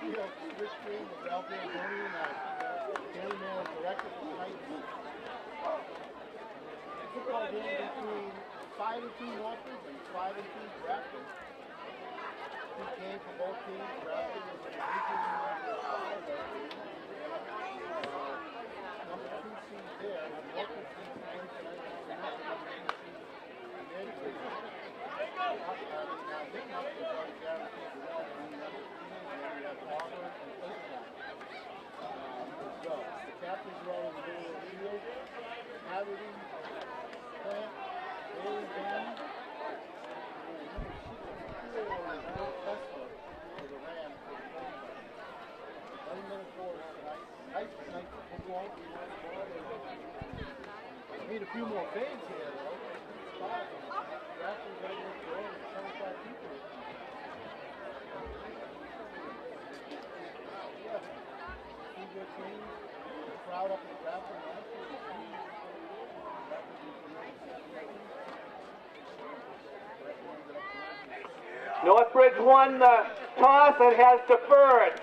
Football game between 5-2 Northbridge and 5-2 Grafton. Good game for both teams. Grafton is a number 2 seed there. Northbridge seed tonight. The captain's role in the middle of the field. Haverty, Plant, Bailey Van, for the Rams. 20-minute quarters tonight. Nice night for football. Need a few more fans here, though. Grafton's ready to go and 25 people. Two good teams. The crowd up in Grafton. Northbridge won the toss and has deferred.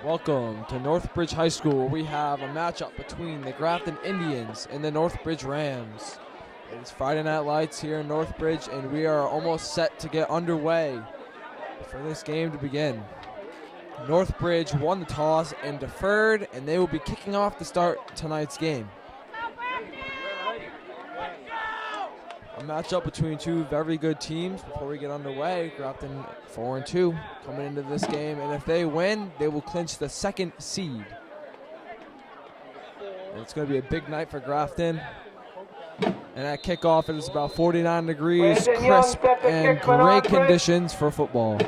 Welcome to Northbridge High School, where we have a matchup between the Grafton Indians and the Northbridge Rams. It's Friday Night Lights here in Northbridge, and we are almost set to get underway for this game to begin. Northbridge won the toss and deferred, and they will be kicking off to start tonight's game. A matchup between two very good teams. Before we get underway, Grafton 4-2 coming into this game, and if they win, they will clinch the second seed. And it's going to be a big night for Grafton. And at kickoff, it is about 49 degrees, crisp, and great conditions for football.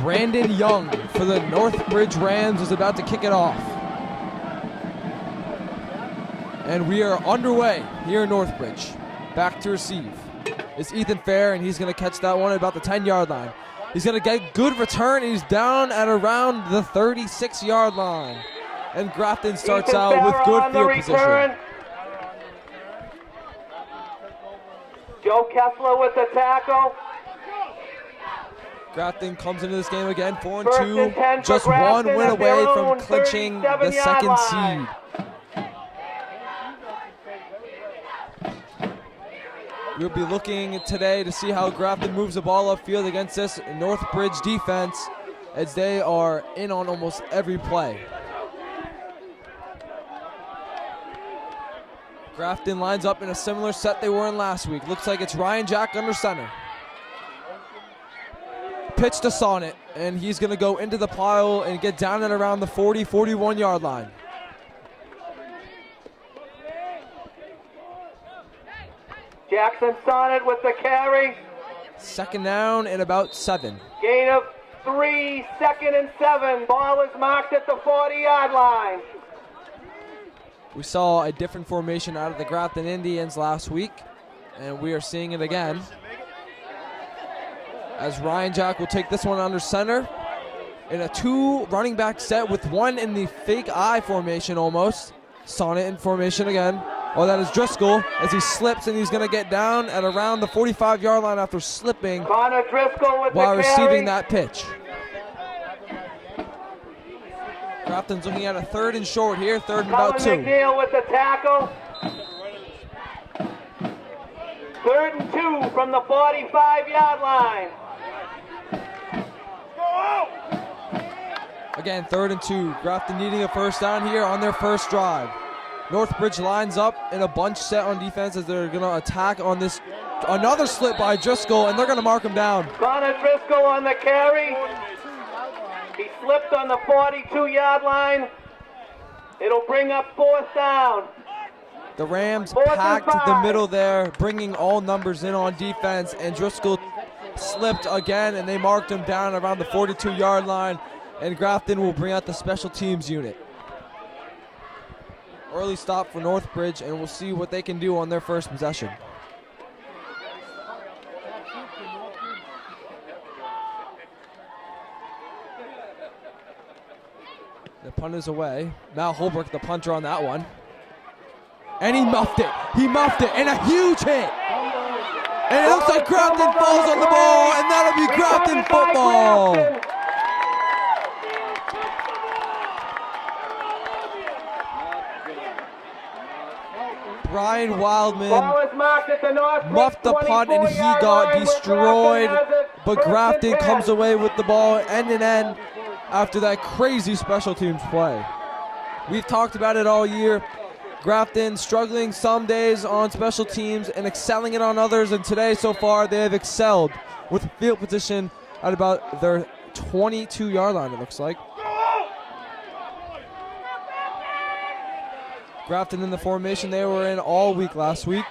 Brandon Young for the Northbridge Rams is about to kick it off. And we are underway here in Northbridge. Back to receive is Ethan Fair, and he's going to catch that one at about the 10-yard line. He's going to get good return, and he's down at around the 36-yard line. And Grafton starts out with good field position. Joe Kessler with the tackle. Grafton comes into this game again 4-2, just one win away from clinching the second seed. We'll be looking today to see how Grafton moves the ball upfield against this Northbridge defense, as they are in on almost every play. Grafton lines up in a similar set they were in last week. Looks like it's Ryan Jack under center. Pitch to Sonnet, and he's going to go into the pile and get down at around the 40-41 yard line. Jackson Sonnet with the carry. Second down and about 7. Gain of 3, 2nd and 7. Ball is marked at the 40-yard line. We saw a different formation out of the Grafton Indians last week, and we are seeing it again, as Ryan Jack will take this one under center in a 2 running back set with one in the fake eye formation almost. Sonnet in formation again. Oh, that is Driscoll as he slips, and he's going to get down at around the 45-yard line after slipping Connor Driscoll with while the receiving carry. that pitch. Grafton's looking at a 3rd and short here, 3rd and about 2. McNeil with the tackle. 3rd and 2 from the 45-yard line. Again, 3rd and 2. Grafton needing a first down here on their first drive. Northbridge lines up in a bunch set on defense as they're going to attack on this. Another slip by Driscoll, and they're going to mark him down. Connor Driscoll on the carry. He slipped on the 42-yard line. It'll bring up 4th down. The Rams packed the middle there, bringing all numbers in on defense, and Driscoll slipped again, and they marked him down around the 42-yard line, and Grafton will bring out the special teams unit. Early stop for Northbridge, and we'll see what they can do on their first possession. The punt is away. Mal Holbrook, the punter on that one. And he muffed it. He muffed it, and a huge hit. And it looks like Grafton falls on the ball, and that'll be Grafton football. Brian Wildman muffed the punt, and he got destroyed. But Grafton comes away with the ball end and end after that crazy special teams play. We've talked about it all year. Grafton struggling some days on special teams and excelling it on others, and today so far they have excelled with field position at about their 22-yard line, it looks like. Grafton in the formation they were in all week last week.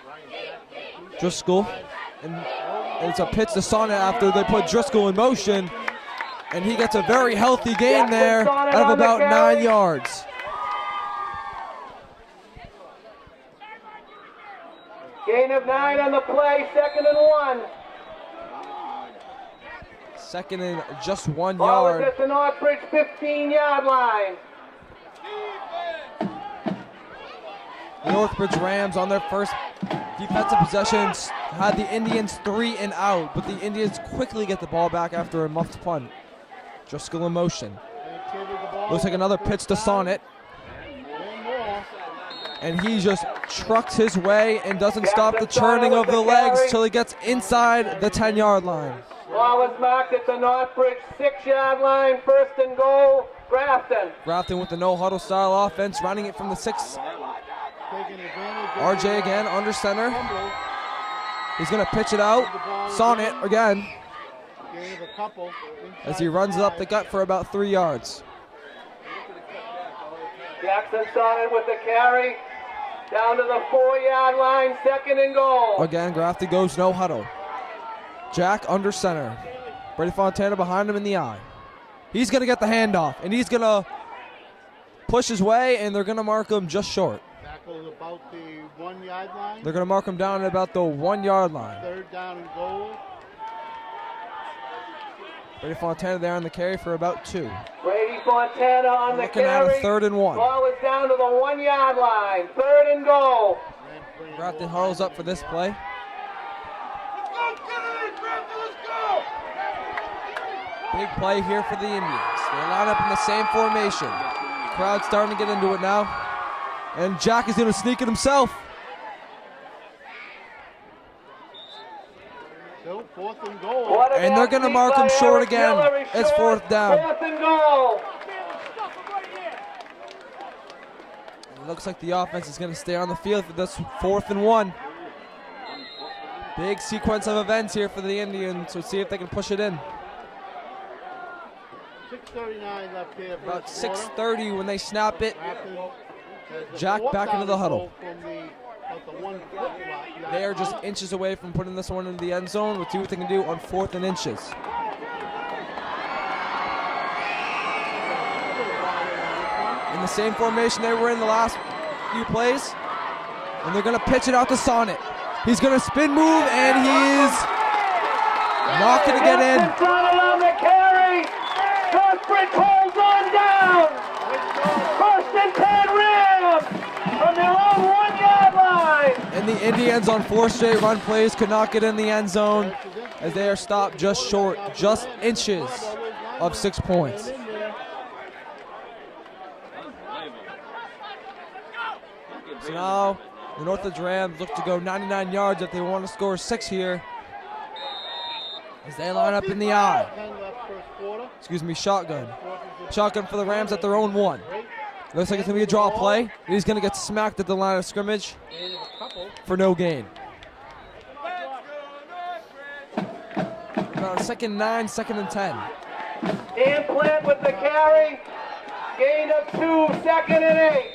Driscoll, and it's a pitch to Sonnet after they put Driscoll in motion, and he gets a very healthy gain there out of about 9 yards. Gain of 9 on the play, 2nd and 1. 2nd and just 1 Ball yard. is at the Northbridge 15-yard line. The Northbridge Rams on their first defensive possessions had the Indians 3 and out, but the Indians quickly get the ball back after a muffed punt. Driscoll in motion. Looks like another pitch to Sonnet. And he just trucks his way and doesn't stop the churning of the legs till he gets inside the 10-yard line. Ball is marked at the Northbridge 6-yard line, 1st and goal, Grafton. Grafton with the no-huddle style offense, running it from the 6. RJ again, under center. He's going to pitch it out. Sonnet again. As he runs it up the gut for about 3 yards. Jackson Sonnet with the carry. Down to the 4-yard line, 2nd and goal. Again, Grafton goes no huddle. Jack under center. Brady Fontana behind him in the eye. He's going to get the handoff, and he's going to push his way, and they're going to mark him just short. Tackle about the 1-yard line. They're going to mark him down at about the 1-yard line. 3rd down and goal. Brady Fontana there on the carry for about 2. Brady Fontana on the carry. Looking at a 3rd and 1. Ball is down to the 1-yard line. 3rd and goal. Grafton huddles up for this play. Big play here for the Indians. They line up in the same formation. Crowd's starting to get into it now. And Jack is going to sneak it himself. So 4th and goal. And they're going to mark him short again. It's 4th down. 4th and goal. It looks like the offense is going to stay on the field for this 4th and 1. Big sequence of events here for the Indians. So see if they can push it in. 6:39 left here. About 6:30 when they snap it. Jack back into the huddle. They are just inches away from putting this one into the end zone. We'll see what they can do on 4th and inches. In the same formation they were in the last few plays. And they're going to pitch it out to Sonnet. He's going to spin move, and he is not going to get in. Sonnet on the carry. Northbridge holds on down. 1st and 10 Rams from their own 1-yard line. And the Indians on 4 straight run plays could not get in the end zone as they are stopped just short, just inches of 6 points. So now the Northbridge Rams look to go 99 yards if they want to score 6 here. As they line up in the eye. Excuse me, shotgun. Shotgun for the Rams at their own 1. Looks like it's going to be a draw play. He's going to get smacked at the line of scrimmage for no gain. About 2nd and 9, 2nd and 10. Dan Plant with the carry. Gain of 2, 2nd and 8.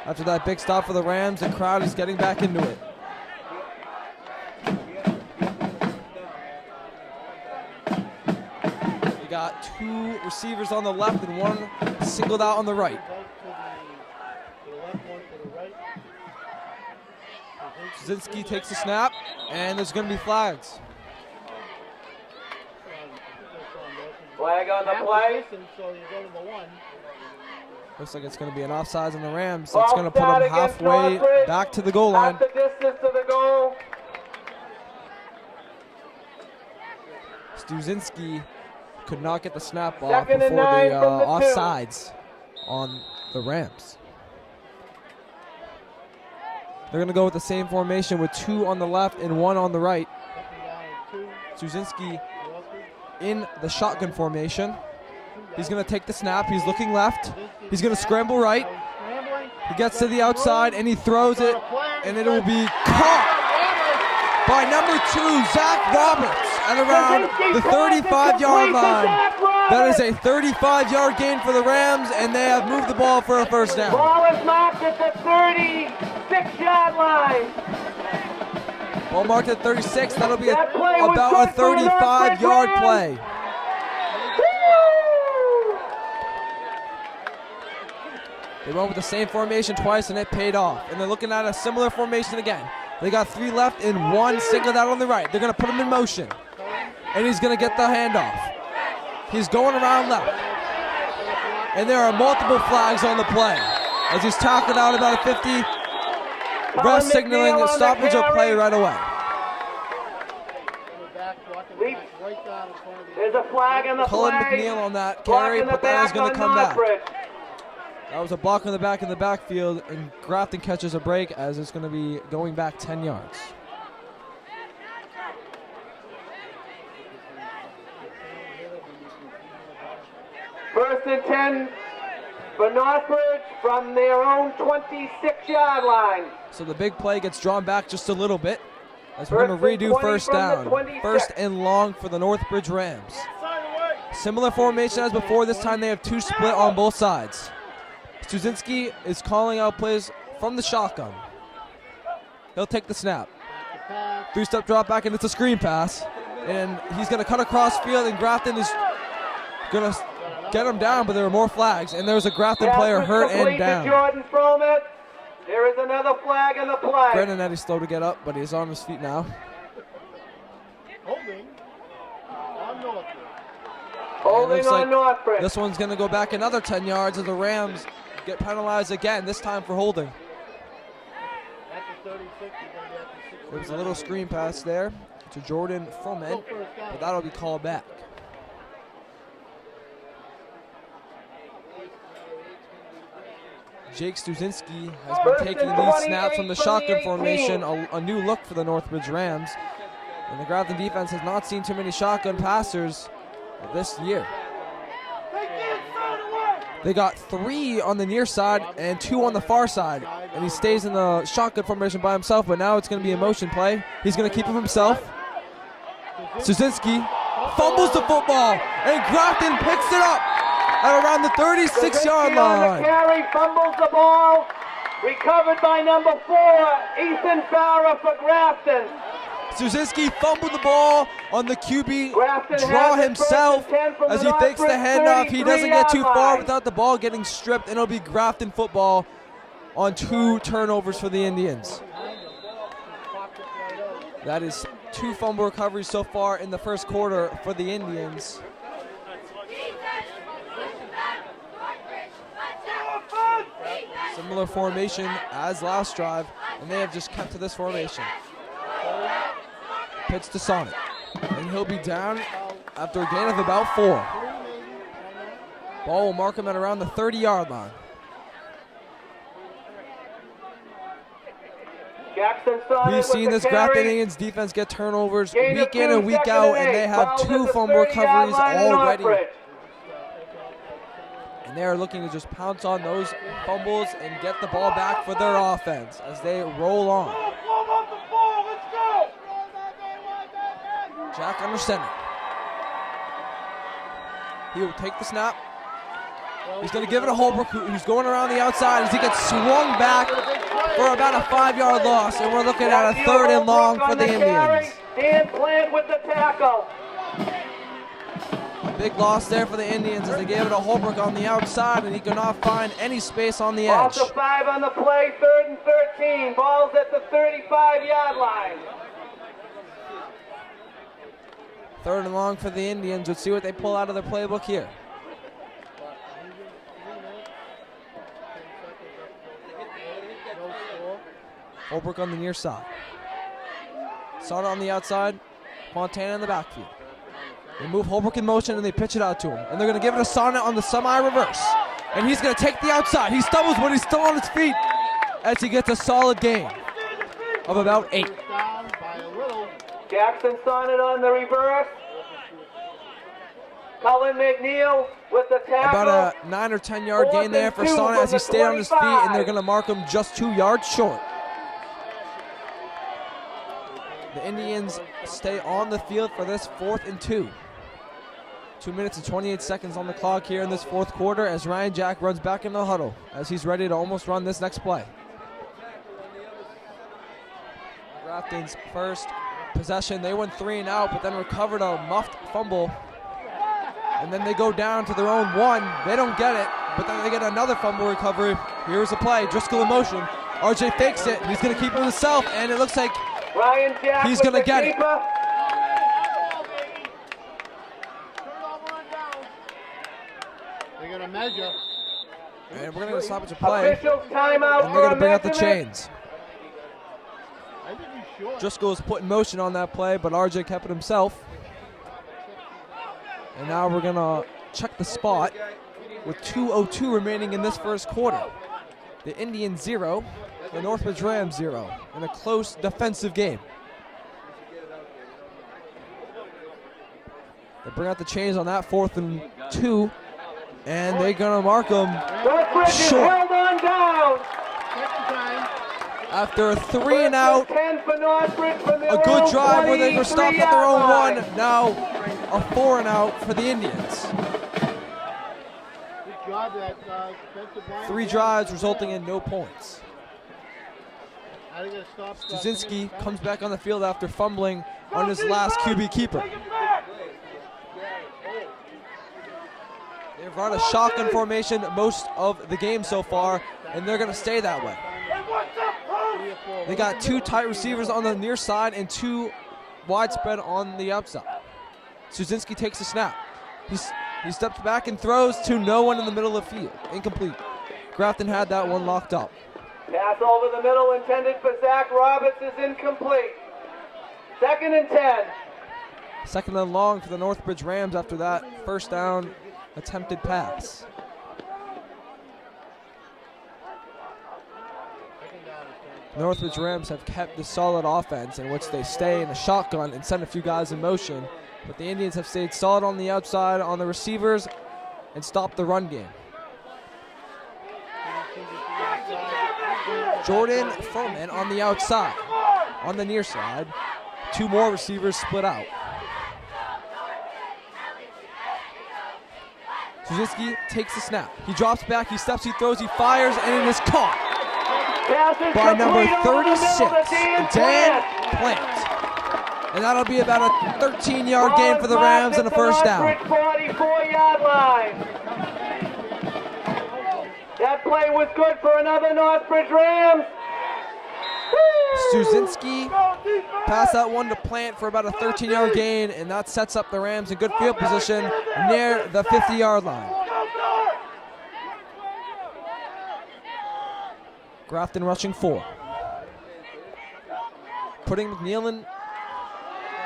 After that big stop for the Rams, the crowd is getting back into it. We got 2 receivers on the left and 1 singled out on the right. Szynski takes the snap, and there's going to be flags. Flag on the play. Looks like it's going to be an offsides on the Rams. That's going to put them halfway back to the goal line. Half the distance to the goal. Szynski could not get the snap off 2nd and before 9 the from the 2. offsides on the Rams. They're going to go with the same formation with 2 on the left and 1 on the right. Szynski in the shotgun formation. He's going to take the snap. He's looking left. He's going to scramble right. He gets to the outside and he throws it, and it will be caught by number 2, Zach Roberts, at around the 35-yard line. That is a 35-yard gain for the Rams, and they have moved the ball for a first down. Ball is marked at the 36-yard line. Ball marked at 36. That'll be about a 35-yard play. They went with the same formation twice, and it paid off. And they're looking at a similar formation again. They got 3 left and 1 singled out on the right. They're going to put him in motion. And he's going to get the handoff. He's going around left. And there are multiple flags on the play. As he's tackled out about a 50, ref signaling a stoppage of play right away. There's a flag on the Cullen play. McNeil on that carry, but that is going to come back. Northbridge. That was a block on the back in the backfield, and Grafton catches a break as it's going to be going back 10 yards. First and 10 for Northbridge from their own 26-yard line. So the big play gets drawn back just a little bit as we're going to redo first down. First and long for the Northbridge Rams. Similar formation as before. This time they have 2 split on both sides. Szynski is calling out plays from the shotgun. He'll take the snap. 3-step drop back, and it's a screen pass. And he's going to cut across field, and Grafton is going to get him down, but there are more flags. And there's a Grafton player hurt and down. Jordan Fromet. There is another flag in the play. Brennan slow to get up, but he's on his feet now. Holding on Northbridge. Holding on Northbridge. This one's going to go back another 10 yards as the Rams get penalized again, this time for holding. There was a little screen pass there to Jordan Froment, but that'll be called back. Jake Szynski has been taking these snaps from the shotgun formation, a new look for the Northbridge Rams. And the Grafton defense has not seen too many shotgun passers this year. They got 3 on the near side and 2 on the far side. And he stays in the shotgun formation by himself, but now it's going to be a motion play. He's going to keep him himself. Szynski fumbles the football, and Grafton picks it up at around the 36-yard line. The carry fumbles the ball. Recovered by number 4, Ethan Farah for Grafton. Szynski fumbled the ball on the QB Grafton draw has it himself first and 10 from as the he fakes the Northbridge handoff. He doesn't get too 33-yard far line. without the ball getting stripped, and it'll be Grafton football on 2 turnovers for the Indians. That is 2 fumble recoveries so far in the first quarter for the Indians. Similar formation as last drive, and they have just kept to this formation. Pitch to Sonnet, and he'll be down after a gain of about 4. Ball will mark him at around the 30-yard line. We've seen this Grafton Indians defense get turnovers week in and week out, and they have 2 fumble recoveries already. And they are looking to just pounce on those fumbles and get the ball back for their offense as they roll on. Jack under center. He will take the snap. He's going to give it to Holbrook, who's going around the outside as he gets swung back for about a 5-yard loss. And we're looking at a 3rd and long for the Indians. Dan Plant with the tackle. A big loss there for the Indians as they gave it to Holbrook on the outside, and he could not find any space on the edge. Loss of 5 on the play, 3rd and 13. Ball's at the 35-yard line. 3rd and long for the Indians. Let's see what they pull out of their playbook here. Holbrook on the near side. Sada on the outside. Fontana in the backfield. They move Holbrook in motion and they pitch it out to him. And they're going to give it to Sonnet on the semi-reverse. And he's going to take the outside. He stumbles, but he's still on his feet as he gets a solid gain of about 8. Jackson Sonnet on the reverse. Cullen McNeil with the tackle. About a 9 or 10 yard gain there for Sonnet as he stayed on his feet, and they're going to mark him just 2 yards short. The Indians stay on the field for this 4th and 2. 2 minutes and 28 seconds on the clock here in this 4th quarter as Ryan Jack runs back in the huddle as he's ready to almost run this next play. Grafton's first possession, they went 3 and out, but then recovered a muffed fumble. And then they go down to their own 1. They don't get it, but then they get another fumble recovery. Here's the play, Driscoll in motion. RJ fakes it, he's going to keep it himself, and it looks like Ryan Jack he's going to get it. They're going to measure. And we're going to stop it to play. Official timeout. And they're going to bring out the chains. I think he's short. Driscoll was put in motion on that play, but RJ kept it himself. And now we're going to check the spot with 2:02 remaining in this 1st quarter. The Indians 0, the Northbridge Rams 0, in a close defensive game. They bring out the chains on that 4th and 2, and they're going to mark them short. Held on down. After a 3 and out, 10 for Northbridge from a good drive where they were stopped at their own 23-yard 1. line. Now a 4 and out for the Indians. Good job that defensive line. 3 drives resulting in no points. How are they gonna stop Stuzinski comes back on the field after fumbling on his last QB keeper. They've run a shotgun formation most of the game so far, and they're going to stay that way. They got 2 tight receivers on the near side and 2 widespread on the outside. Stuzinski takes a snap. He steps back and throws to no one in the middle of the field. Incomplete. Grafton had that one locked up. Pass over the middle intended for Zach Roberts is incomplete. 2nd and 10. 2nd and long for the Northbridge Rams after that 1st down attempted pass. Northbridge Rams have kept the solid offense in which they stay in the shotgun and send a few guys in motion, but the Indians have stayed solid on the outside on the receivers and stopped the run game. Jordan Furman on the outside. On the near side, 2 more receivers split out. Stuzinski takes the snap. He drops back, he steps, he throws, he fires, and it is caught by number 36, Dan Plant. And that'll be about a 13-yard gain for the Rams and a 1st down. 44-yard line. That play was good for another Northbridge Rams. Stuzinski passed that one to Plant for about a 13-yard gain, and that sets up the Rams in good field position near the 50-yard line. Grafton rushing 4. Putting McNeil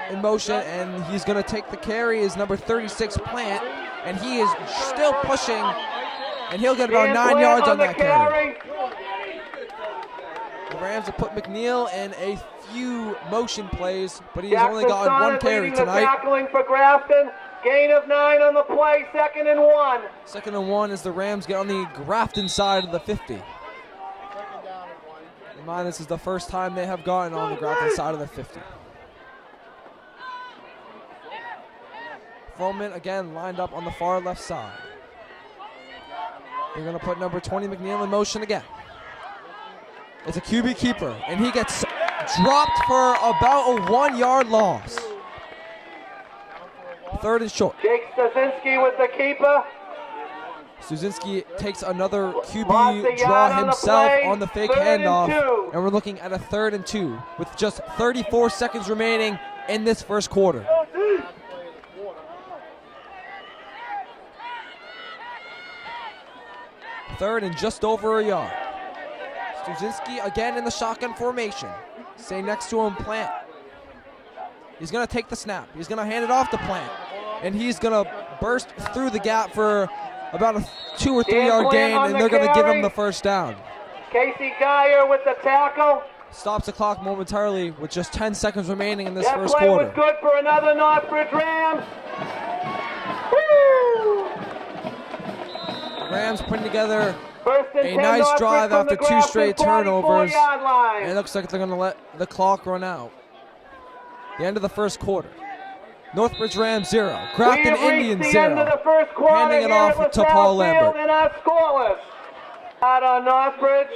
in motion, and he's going to take the carry is number 36, Plant, and he is still pushing, and he'll get about 9 yards on that carry. The Rams have put McNeil in a few motion plays, but he's Jackson only gotten one Sonnet carry leading the tonight. tackling for Grafton. Gain of 9 on the play, 2nd and 1. 2nd and 1 as the Rams get on the Grafton side of the 50. Remind, this is the first time they have gotten on the Grafton side of the 50. Froman again lined up on the far left side. They're going to put number 20 McNeil in motion again. It's a QB keeper, and he gets dropped for about a 1-yard loss. 3rd and short. Jake Stasinski with the keeper. Stuzinski takes another Lost a QB yard draw on the himself play. on the fake 3rd and handoff, 2. and we're looking at a 3rd and 2 with just 34 seconds remaining in this first quarter. Third and just over a yard. Stuzinski again in the shotgun formation. Stay next to him, Plant. He's going to take the snap. He's going to hand it off to Plant. And he's going to burst through the gap for about a 2 or 3 yard gain, and they're going to give him the first down. Casey Geyer with the tackle. Stops the clock momentarily with just 10 seconds remaining in this That first play quarter. was good for another Northbridge Rams. Woo! Rams putting together First and a 10 nice Northbridge drive from after the 2 Grafton straight turnovers. 44-yard line. And it looks like they're going to let the clock run out. The end of the first quarter. Northbridge Rams 0. Grafton We have Indians reached the end of 0. the first quarter Handing it here off at to LaSalle Paul Field Lambert. and our scoreless. Out on Northbridge.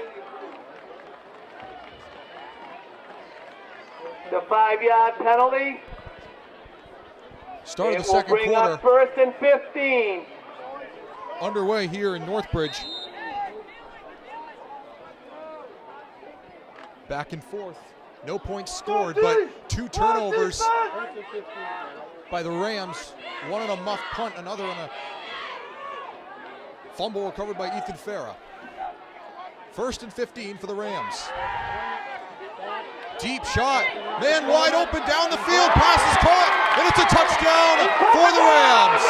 The 5-yard penalty. Start of It the will second bring quarter up 1st and 15. underway here in Northbridge. Back and forth. No points scored, but 2 turnovers by the Rams. One on a muff punt, another on a fumble recovered by Ethan Farah. 1st and 15 for the Rams. Deep shot, man wide open down the field, pass is caught, and it's a touchdown for the Rams.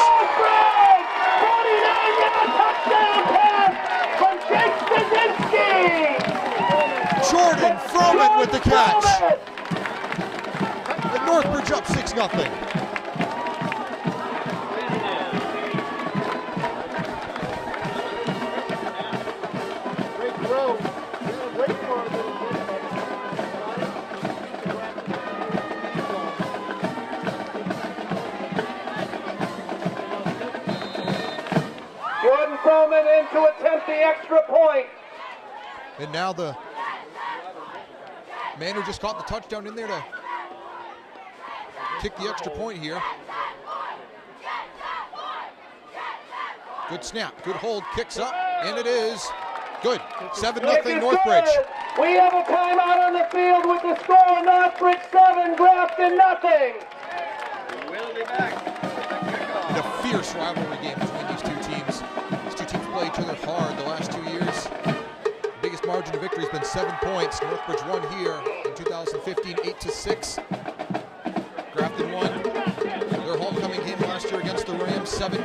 49-yard touchdown pass from Jake Stasinski. Jordan Froman with the catch. And Northbridge up 6-0. Great throw. Wait for it. Jordan Froman in to attempt the extra point. And now the man who just caught the touchdown in there to kick the extra point here. Good snap, good hold, kicks up, and it is good. 7-0 Northbridge. Good. We have a timeout on the field with the score: Northbridge 7, Grafton nothing. In a fierce rivalry game between these two teams. These two teams play each other hard the last 2 years. The biggest margin of victory has been 7 points. Northbridge won here in 2015, 8-6. Grafton won their homecoming game last year against the Rams, 7-0.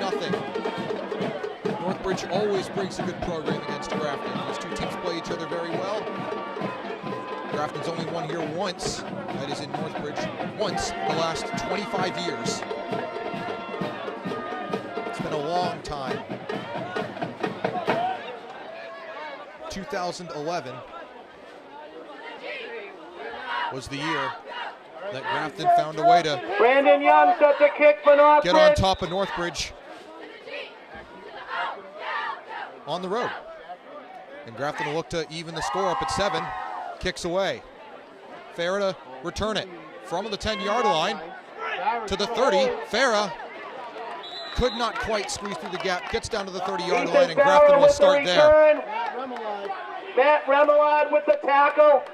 Northbridge always brings a good program against Grafton. These two teams play each other very well. Grafton's only won here once, that is in Northbridge, once the last 25 years. It's been a long time. 2011 was the year that Grafton found a way to Brandon Young set the kick for Northbridge. get on top of Northbridge on the road. And Grafton will look to even the score up at 7. Kicks away. Farah to return it from the 10-yard line to the 30. Farah could not quite squeeze through the gap. Gets down to the 30-yard line, and Grafton will start there. Matt Remillard with the tackle.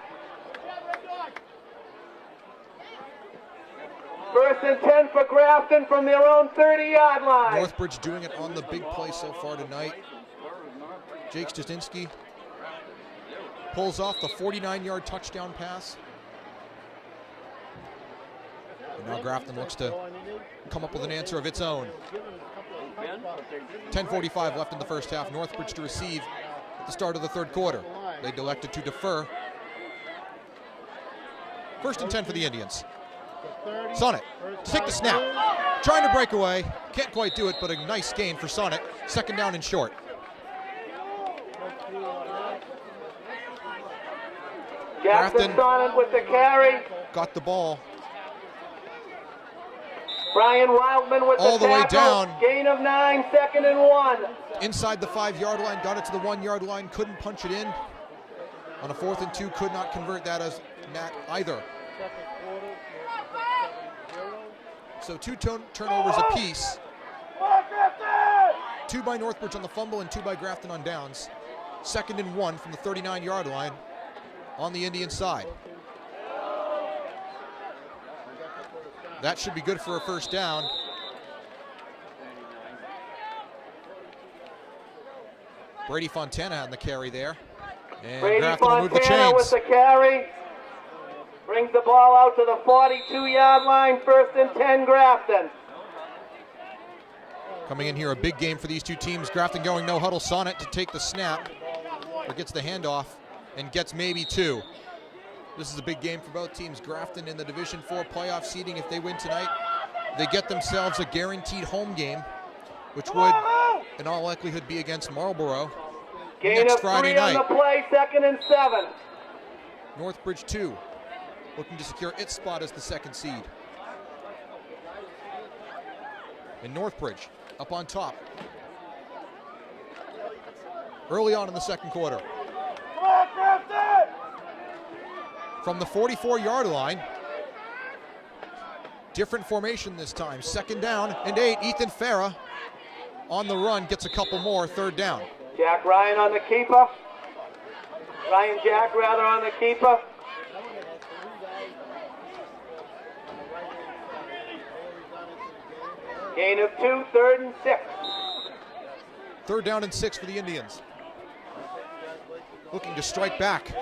1st and 10 for Grafton from their own 30-yard line. Northbridge doing it on the big play so far tonight. Jake Stasinski pulls off the 49-yard touchdown pass. And now Grafton looks to come up with an answer of its own. 10:45 left in the first half. Northbridge to receive at the start of the third quarter. They elected to defer First and 10 for the Indians. Sonnet to take the snap. Trying to break away. Can't quite do it, but a nice gain for Sonnet. Second down and short. Grafton Sonnet with the carry. Got the ball. Brian Wildman with all the way tackle. down. Gain of 9, 2nd and 1. Inside the 5-yard line, got it to the 1-yard line, couldn't punch it in. On a 4th and 2, could not convert that as Matt either. So 2 turnovers apiece. 2 by Northbridge on the fumble and 2 by Grafton on downs. 2nd and 1 from the 39-yard line on the Indian side. That should be good for a first down. Brady Fontana on the carry there. And Brady Grafton will move the Fontana chains. with the carry. Brings the ball out to the 42-yard line. 1st and 10, Grafton. Coming in here, a big game for these two teams. Grafton going no huddle. Sonnet to take the snap, or gets the handoff, and gets maybe 2. This is a big game for both teams. Grafton in the Division IV playoff seeding. If they win tonight, they get themselves a guaranteed home game, which would, in all likelihood, be against Marlborough Gain next of Friday 3 night. on the play, 2nd and 7. Northbridge 2, looking to secure its spot as the 2nd seed. And Northbridge up on top. Early on in the 2nd quarter. From the 44-yard line, different formation this time. 2nd down and 8. Ethan Farah on the run, gets a couple more. 3rd down. Jack Ryan on the keeper. Ryan Jack rather on the keeper. Gain of 2, 3rd and 6. 3rd down and 6 for the Indians. Looking to strike back.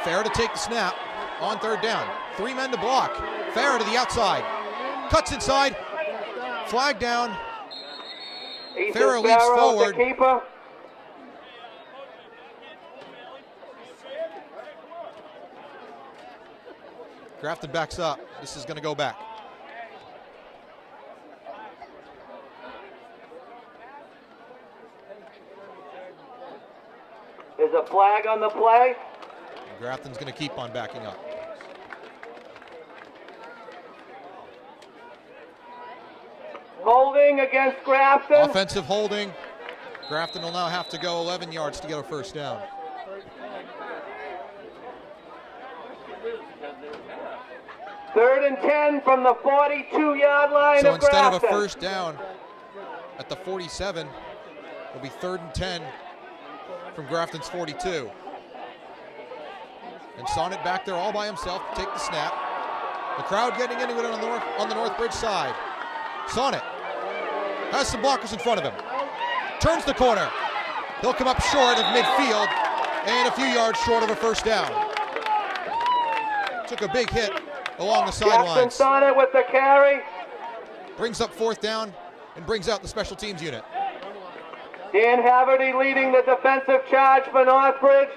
Farah to take the snap on 3rd down. 3 men to block. Farah to the outside. Cuts inside. Flag down. Farah leads forward. The keeper. Grafton backs up. This is going to go back. There's a flag on the play. Grafton's going to keep on backing up. Holding against Grafton. Offensive holding. Grafton will now have to go 11 yards to get a first down. Third and 10 from the 42-yard line So of instead Grafton. of a first down at the 47, it'll be 3rd and 10 from Grafton's 42. And Sonnet back there all by himself to take the snap. The crowd getting into it on the Northbridge side. Sonnet has some blockers in front of him. Turns the corner. He'll come up short of midfield and a few yards short of a first down. Took a big hit along the Jackson sidelines. Sonnet with the carry. Brings up 4th down and brings out the special teams unit. Dan Haverty leading the defensive charge for Northbridge.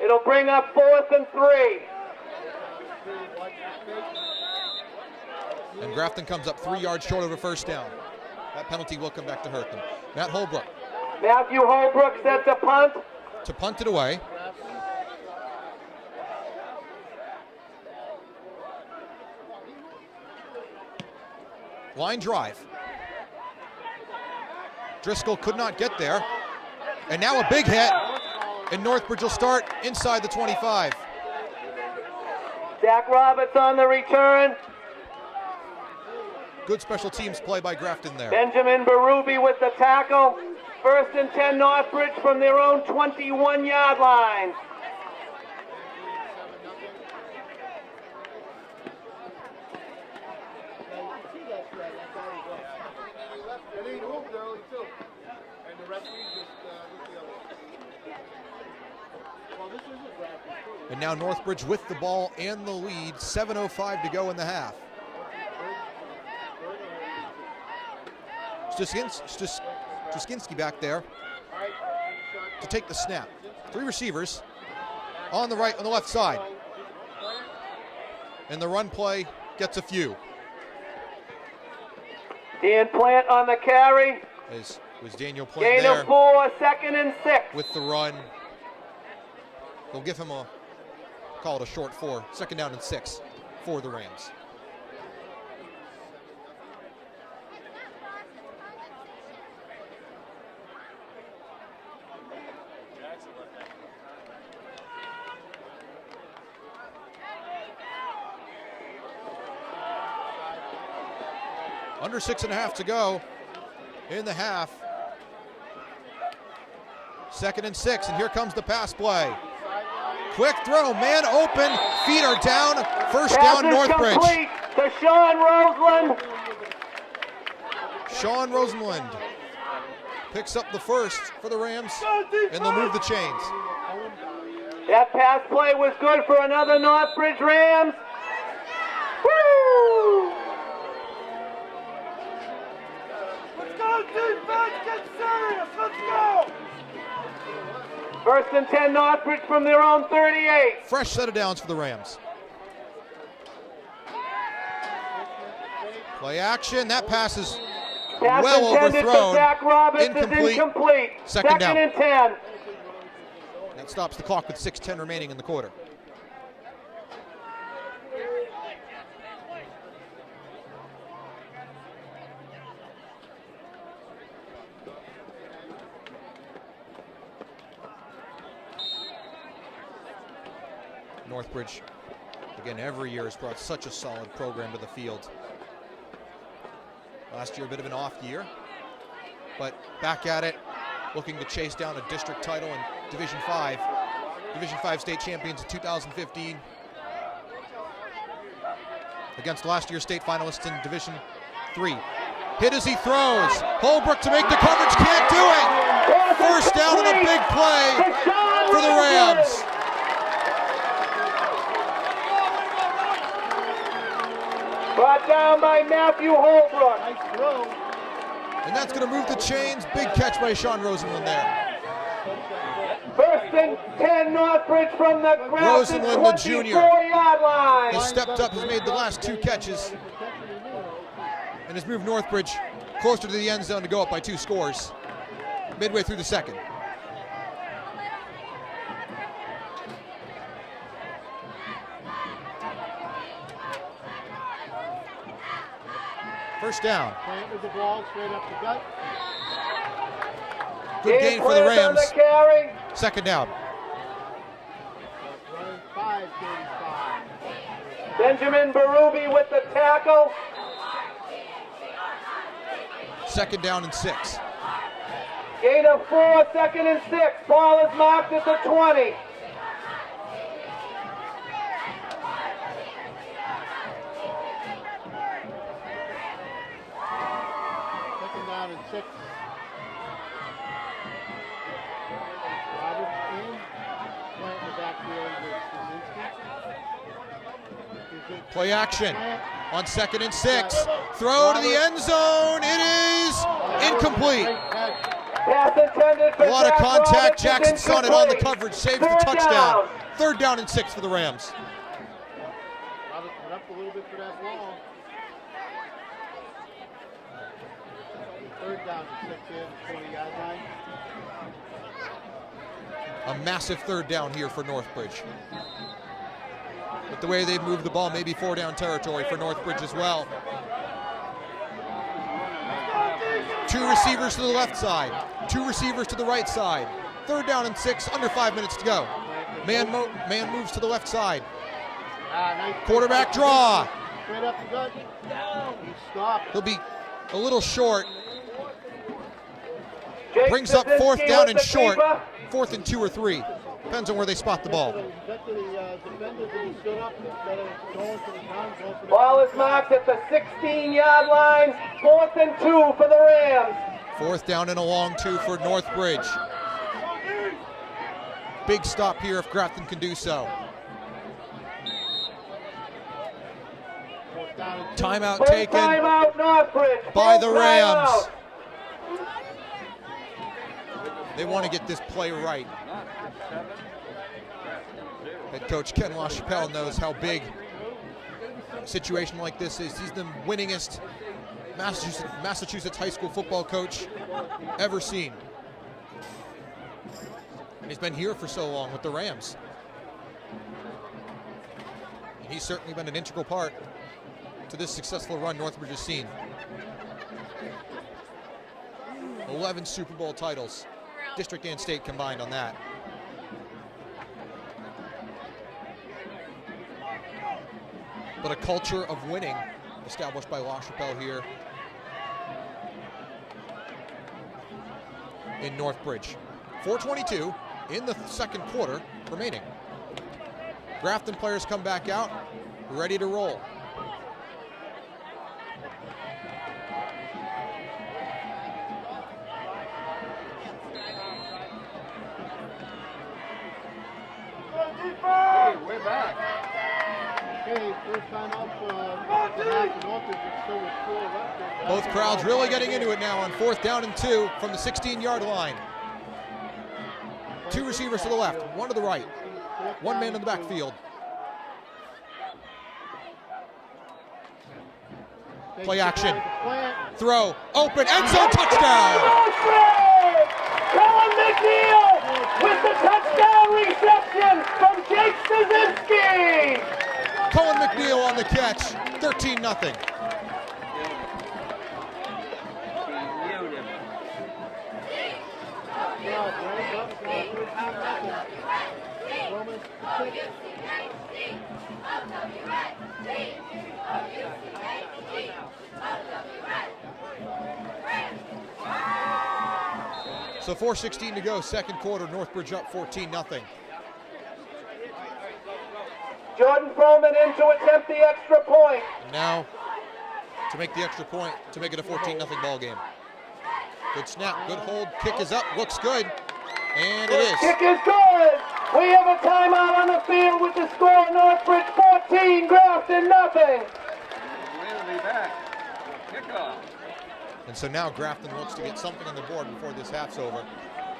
It'll bring up 4th and 3. And Grafton comes up 3 yards short of a first down. That penalty will come back to hurt them. Matt Holbrook Matthew Holbrook sets a punt. to punt it away. Line drive. Driscoll could not get there. And now a big hit. And Northbridge will start inside the 25. Zach Roberts on the return. Good special teams play by Grafton there. Benjamin Berube with the tackle. 1st and 10 Northbridge from their own 21-yard line. And now Northbridge with the ball and the lead. 7:05 to go in the half. Strzynski back there to take the snap. 3 receivers on the left side. And the run play gets a few. Dan Plant on the carry. As was Daniel Plant Gain there of 4, 2nd and 6. with the run. They'll give him call it a short 4, 2nd down and 6 for the Rams. Under 6.5 to go in the half. 2nd and 6, and here comes the pass play. Quick throw, man open, feet are down, first down Northbridge. Complete to Sean Roseland. Sean Rosenland picks up the first for the Rams, and they'll move the chains. That pass play was good for another Northbridge Rams. Woo! Let's go, defense, get serious, let's go! 1st and 10 Northbridge from their own 38. Fresh set of downs for the Rams. Play action, that pass is Pass well intended for overthrown. Zach Roberts is Incomplete. incomplete. Second down. and 10. That stops the clock with 6:10 remaining in the quarter. Northbridge, again, every year has brought such a solid program to the field. Last year, a bit of an off year, but back at it, looking to chase down a district title in Division 5. Division 5 state champions in 2015 against last year's state finalists in Division 3. Hit as he throws. Holbrook to make the coverage, can't do it. First down and a big play for the Rams. Brought down by Matthew Holbrook. Nice throw. And that's going to move the chains. Big catch by Sean Rosenland there. 1st and 10 Northbridge from the Grafton Rosenland, the junior, 24-yard line. has stepped up, has made the last 2 catches, and has moved Northbridge closer to the end zone to go up by 2 scores midway through the second. First down. Plant with the ball straight up the gut. Good gain for the Plant on Rams. the carry. Second down. Running 5:35. Benjamin Berube with the tackle. Second down and 6. Gain of 4, 2nd and 6. Ball is marked at the 20. Second down and 6. Roberts in. Plant in the backfield with Strzynski. Play action on 2nd and 6. Throw to the end zone. It is incomplete. Pass intended for A lot of Zach contact. Roberts is Jackson saw it on the incomplete. coverage. Saves the Third touchdown. down. 3rd down and 6 for the Rams. Roberts went up a little bit for that ball. 3rd down and 6 in, 20-yard line. A massive 3rd down here for Northbridge. But the way they've moved the ball, maybe 4-down territory for Northbridge as well. 2 receivers to the left side, 2 receivers to the right side. 3rd down and 6, under 5 minutes to go. Man moves to the left side. Nice Quarterback draw. straight up the gut. He stopped. He'll be a little short. Jake Brings up 4th Strzynski down with and the short. keeper. 4th and 2 or 3. Depends on where they spot the ball. He got to the defenders and he stood up instead of going to the ground. Going for the Ball is marked at the 16-yard line. 4th and 2 for the Rams. 4th down and a long 2 for Northbridge. Big stop here if Grafton can do so. Fourth down and 2. Timeout First taken timeout Northbridge. by First the Rams. timeout. They want to get this play right. Head coach Ken LaChapelle knows how big a situation like this is. He's the winningest Massachusetts high school football coach ever seen. And he's been here for so long with the Rams. And he's certainly been an integral part to this successful run Northbridge has seen. 11 Super Bowl titles, district and state combined on that. But a culture of winning established by LaChapelle here in Northbridge. 4:22 in the second quarter remaining. Grafton players come back out, ready to roll. Hey, we're back. Okay, first time up the half Northbridge is still with 4 left. Both crowds really getting into it now on 4th down and 2 from the 16-yard line. 2 receivers to the left, 1 to the right. 1 man in the backfield. Play action. Throw, open, end zone, touchdown! Colin McNeil with the touchdown reception from Jake Szynski! Colin McNeil on the catch, 13-0. So 4:16 to go, second quarter, Northbridge up 14-0. Jordan Froman in to attempt the extra point. And now, to make the extra point, to make it a 14-0 ball game. Good snap, good hold, kick is up, looks good, and it is. Kick is good. We have a timeout on the field with the score: Northbridge 14, Grafton nothing. We'll be back. Kickoff. And so now Grafton looks to get something on the board before this half's over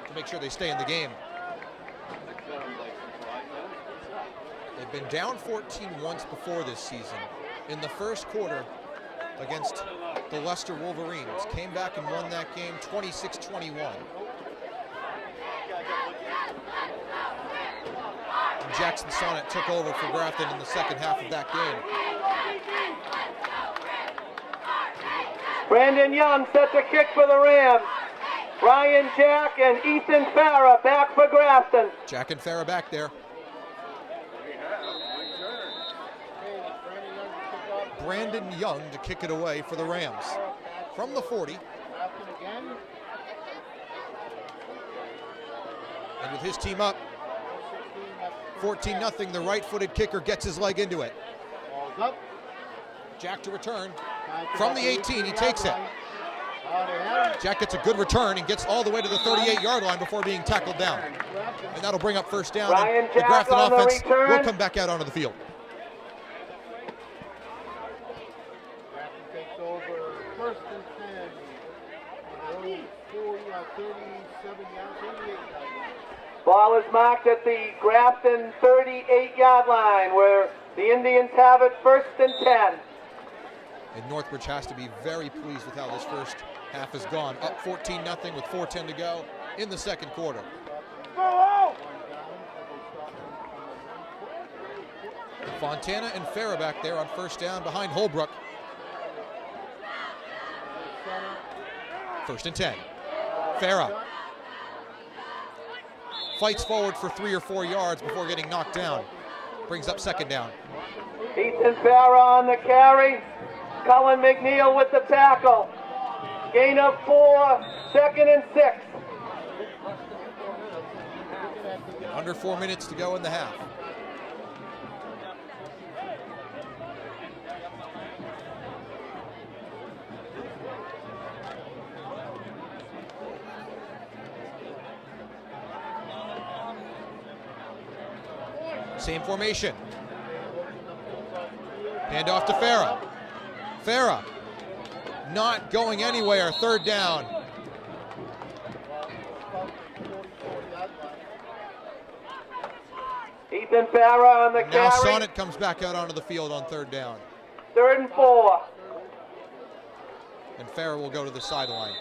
to make sure they stay in the game. They've been down 14 once before this season. In the first quarter against the Leicester Wolverines, came back and won that game 26-21. And Jackson Sonnet took over for Grafton in the second half of that game. Brandon Young sets a kick for the Rams. Ryan Jack and Ethan Farah back for Grafton. Jack and Farah back there. Brandon Young to kick it away for the Rams. From the 40. And with his team up, 14-0, the right-footed kicker gets his leg into it. Jack to return. From the 18, he takes it. Jack gets a good return and gets all the way to the 38-yard line before being tackled down. And that'll bring up first down. And the Grafton offense will come back out onto the field. Grafton takes over first and 10. 37 yards, 38 yards. Ball is marked at the Grafton 38-yard line where the Indians have it first and 10. And Northbridge has to be very pleased with how this first half has gone. Up 14-0 with 4:10 to go in the second quarter. Fontana and Farah back there on first down behind Holbrook. First and 10. Farah fights forward for 3 or 4 yards before getting knocked down. Brings up second down. Ethan Farah on the carry. Cullen McNeil with the tackle. Gain of 4, second and 6. Under 4 minutes to go in the half. Same formation. Hand off to Farah. Farah not going anywhere. Third down. Ethan Farah on the Now carry. Sonnet comes back out onto the field on 3rd down. 3rd and 4. And Farah will go to the sideline.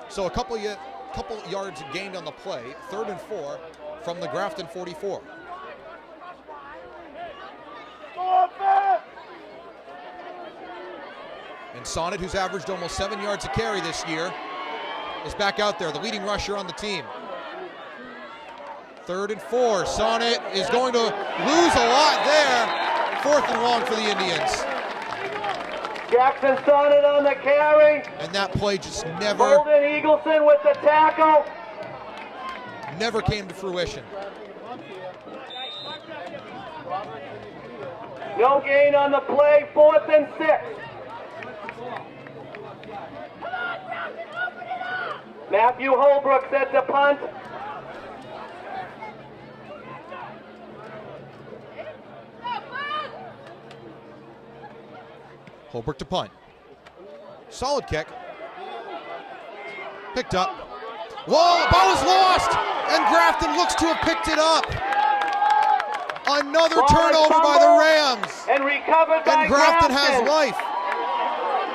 So a couple yards gained on the play. 3rd and 4 from the Grafton 44. And Sonnet, who's averaged almost 7 yards a carry this year, is back out there, the leading rusher on the team. 3rd and 4. Sonnet is going to lose a lot there. 4th and long for the Indians. Jackson Sonnet on the carry. And that play just never Holden Eagleson with the tackle. came to fruition. No gain on the play. 4th and 6. Matthew Holbrook set the punt. Holbrook to punt. Solid kick. Picked up. Whoa, the ball is lost! And Grafton looks to have picked it up. Another turnover by the Rams. And recovered by And Grafton has life.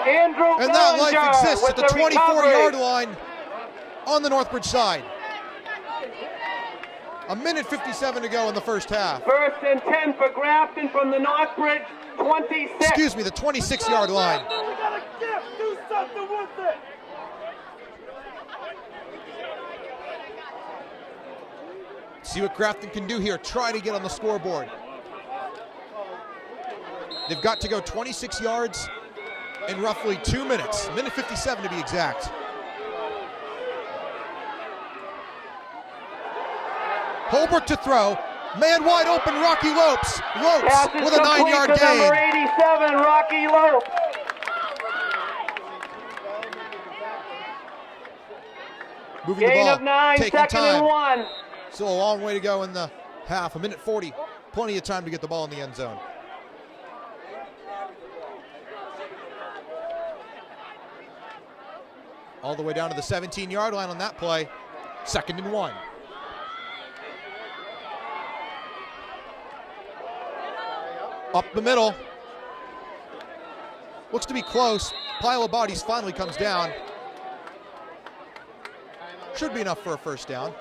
Andrew And that Bellinger life exists at with the 24-yard recovery. line on the Northbridge side. 1:57 to go in the first half. 1st and 10 for Grafton from the Northbridge 26. Excuse me, the 26-yard line. We got a gift. Do something with it. See what Grafton can do here. Try to get on the scoreboard. They've got to go 26 yards in roughly 2 minutes. 1:57 to be exact. Holbrook to throw. Man wide open, Rocky Lopes. Lopes Pass is with a 9-yard complete to number gain. 87, Rocky Lopes. Moving Gain the of ball, 9, taking 2nd time. and 1. Still a long way to go in the half. 1:40. Plenty of time to get the ball in the end zone. All the way down to the 17-yard line on that play. 2nd and 1. Up the middle. Looks to be close. Pile of bodies finally comes down. Should be enough for a 1st down.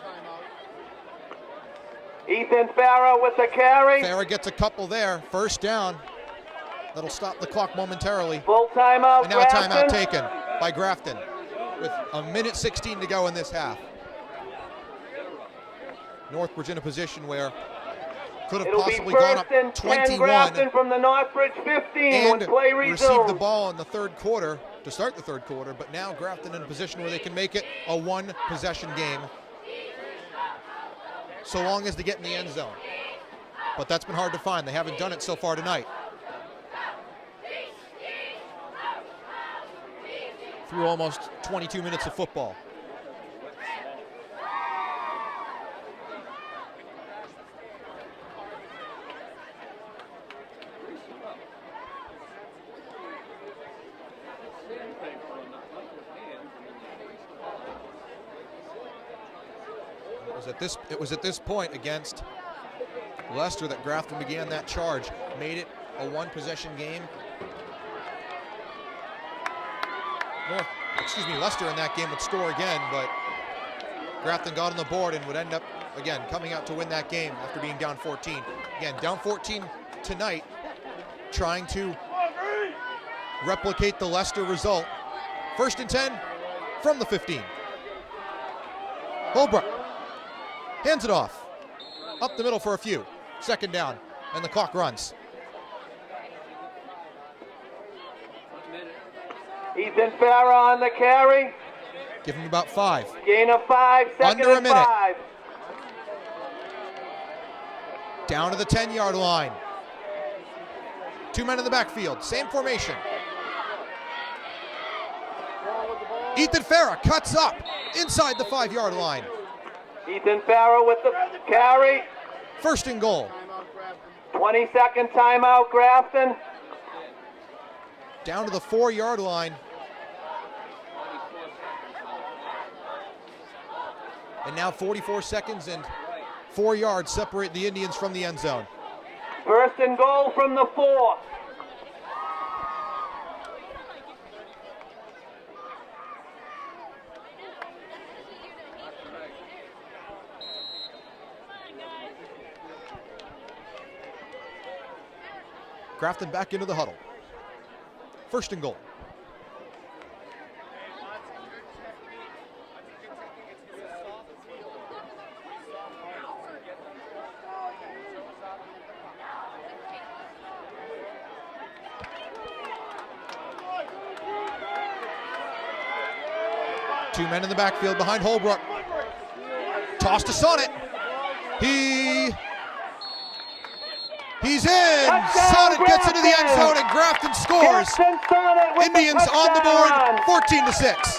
Ethan Farah with the carry. Farah gets a couple there. 1st down. That'll stop the clock momentarily. Full timeout, And now a Grafton. timeout taken by Grafton with 1:16 to go in this half. Northbridge in a position where could have It'll be possibly gone 1st up and 10 21 Grafton from the Northbridge 15 and when play received resumes. the ball in the 3rd quarter to start the 3rd quarter, but now Grafton in a position where they can make it a 1-possession game so long as they get in the end zone. But that's been hard to find. They haven't done it so far tonight. Through almost 22 minutes of football. It was at this point against Leicester that Grafton began that charge, made it a 1-possession game. Leicester in that game would score again, but Grafton got on the board and would end up, again, coming out to win that game after being down 14. Again, down 14 tonight, trying to replicate the Leicester result. 1st and 10 from the 15. Holbrook hands it off. Up the middle for a few. 2nd down, and the clock runs. Ethan Farah on the carry. Give him about 5. Gain of 5, 2nd Under a and minute. 5. Down to the 10-yard line. 2 men in the backfield, same formation. Ethan Farah cuts up inside the 5-yard line. Ethan Farah with the carry. 1st and goal. 20-second timeout, Grafton. Down to the 4-yard line. And now 44 seconds and 4 yards separate the Indians from the end zone. First and goal from the 4. Grafton back into the huddle. First and goal. Two men in the backfield behind Holbrook. Toss to Sonnet. He's in. Sonnet gets into the end zone and Grafton scores. Indians on the board, 14-6.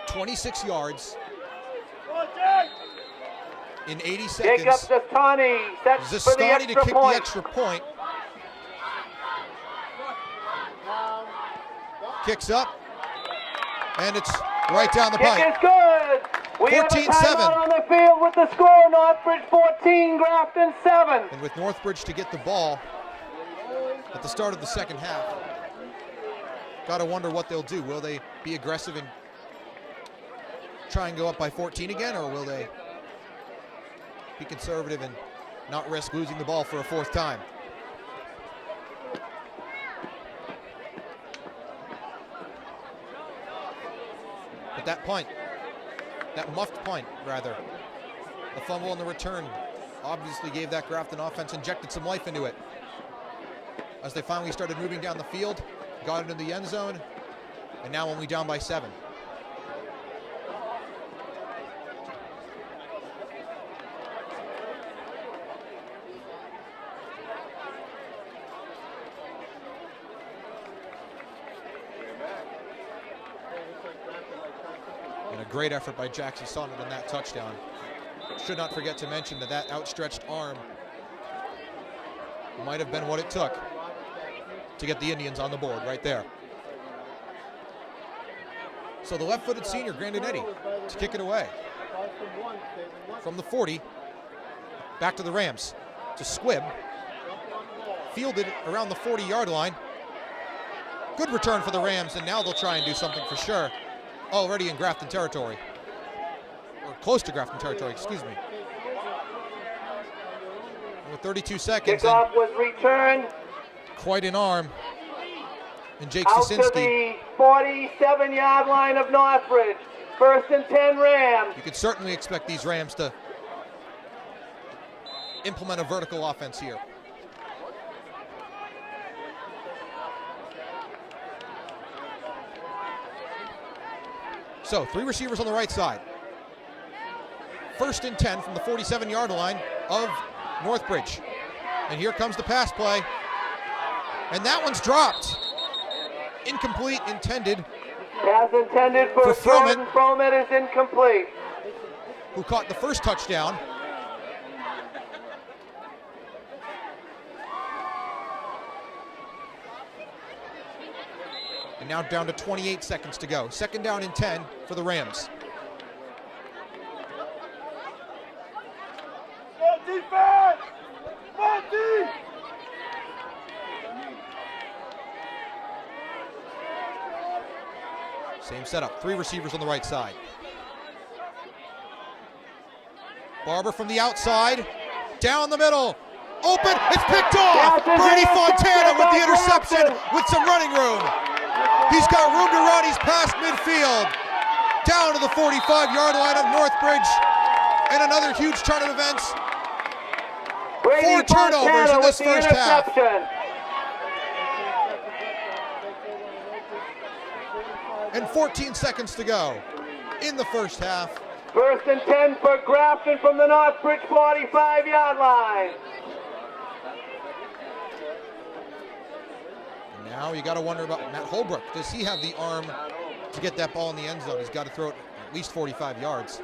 .26 yards in 80 seconds. Jacob Zastani sets for the Zastani to extra kick point. the extra point. Kicks up, and it's right down the Kick pipe. is good. We have a 14-7. timeout on the field with the score. Northbridge 14, Grafton 7. And with Northbridge to get the ball at the start of the second half, gotta wonder what they'll do. Will they be aggressive and try and go up by 14 again, or will they be conservative and not risk losing the ball for a fourth time? But that punt, that muffed punt rather, the fumble and the return obviously gave that Grafton offense, injected some life into it. As they finally started moving down the field, got it into the end zone, and now only down by 7. Great effort by Jackson Sonnet on that touchdown. Should not forget to mention that that outstretched arm might have been what it took to get the Indians on the board right there. So the left-footed senior, Grandinetti, to kick it away. From the 40, back to the Rams, to Squibb. Fielded around the 40-yard line. Good return for the Rams, and now they'll try and do something for sure. Already in Grafton territory, or close to Grafton territory, excuse me. With 32 seconds, Kickoff was returned quite an arm. And Jake out to Sosinski, the 47-yard line of Northbridge. First and 10 Rams. you could certainly expect these Rams to implement a vertical offense here. So 3 receivers on the right side. First and 10 from the 47-yard line of Northbridge. And here comes the pass play. And that one's dropped. Incomplete, intended. Pass intended for Froment. Jordan Froment is incomplete. Who caught the first touchdown. And now down to 28 seconds to go. Second down and 10 for the Rams. Go defense! Go deep! Same setup, 3 receivers on the right side. Barber from the outside, down the middle, open, it's picked off! Brady Fontana with the interception with some running room. He's got room to run, he's past midfield. Down to the 45-yard line of Northbridge. And another huge turn of events. 4 turnovers in this first half. And 14 seconds to go in the first half. First and 10 for Grafton from the Northbridge 45-yard line. And now you got to wonder about Matt Holbrook. Does he have the arm to get that ball in the end zone. He's got to throw it at least 45 yards.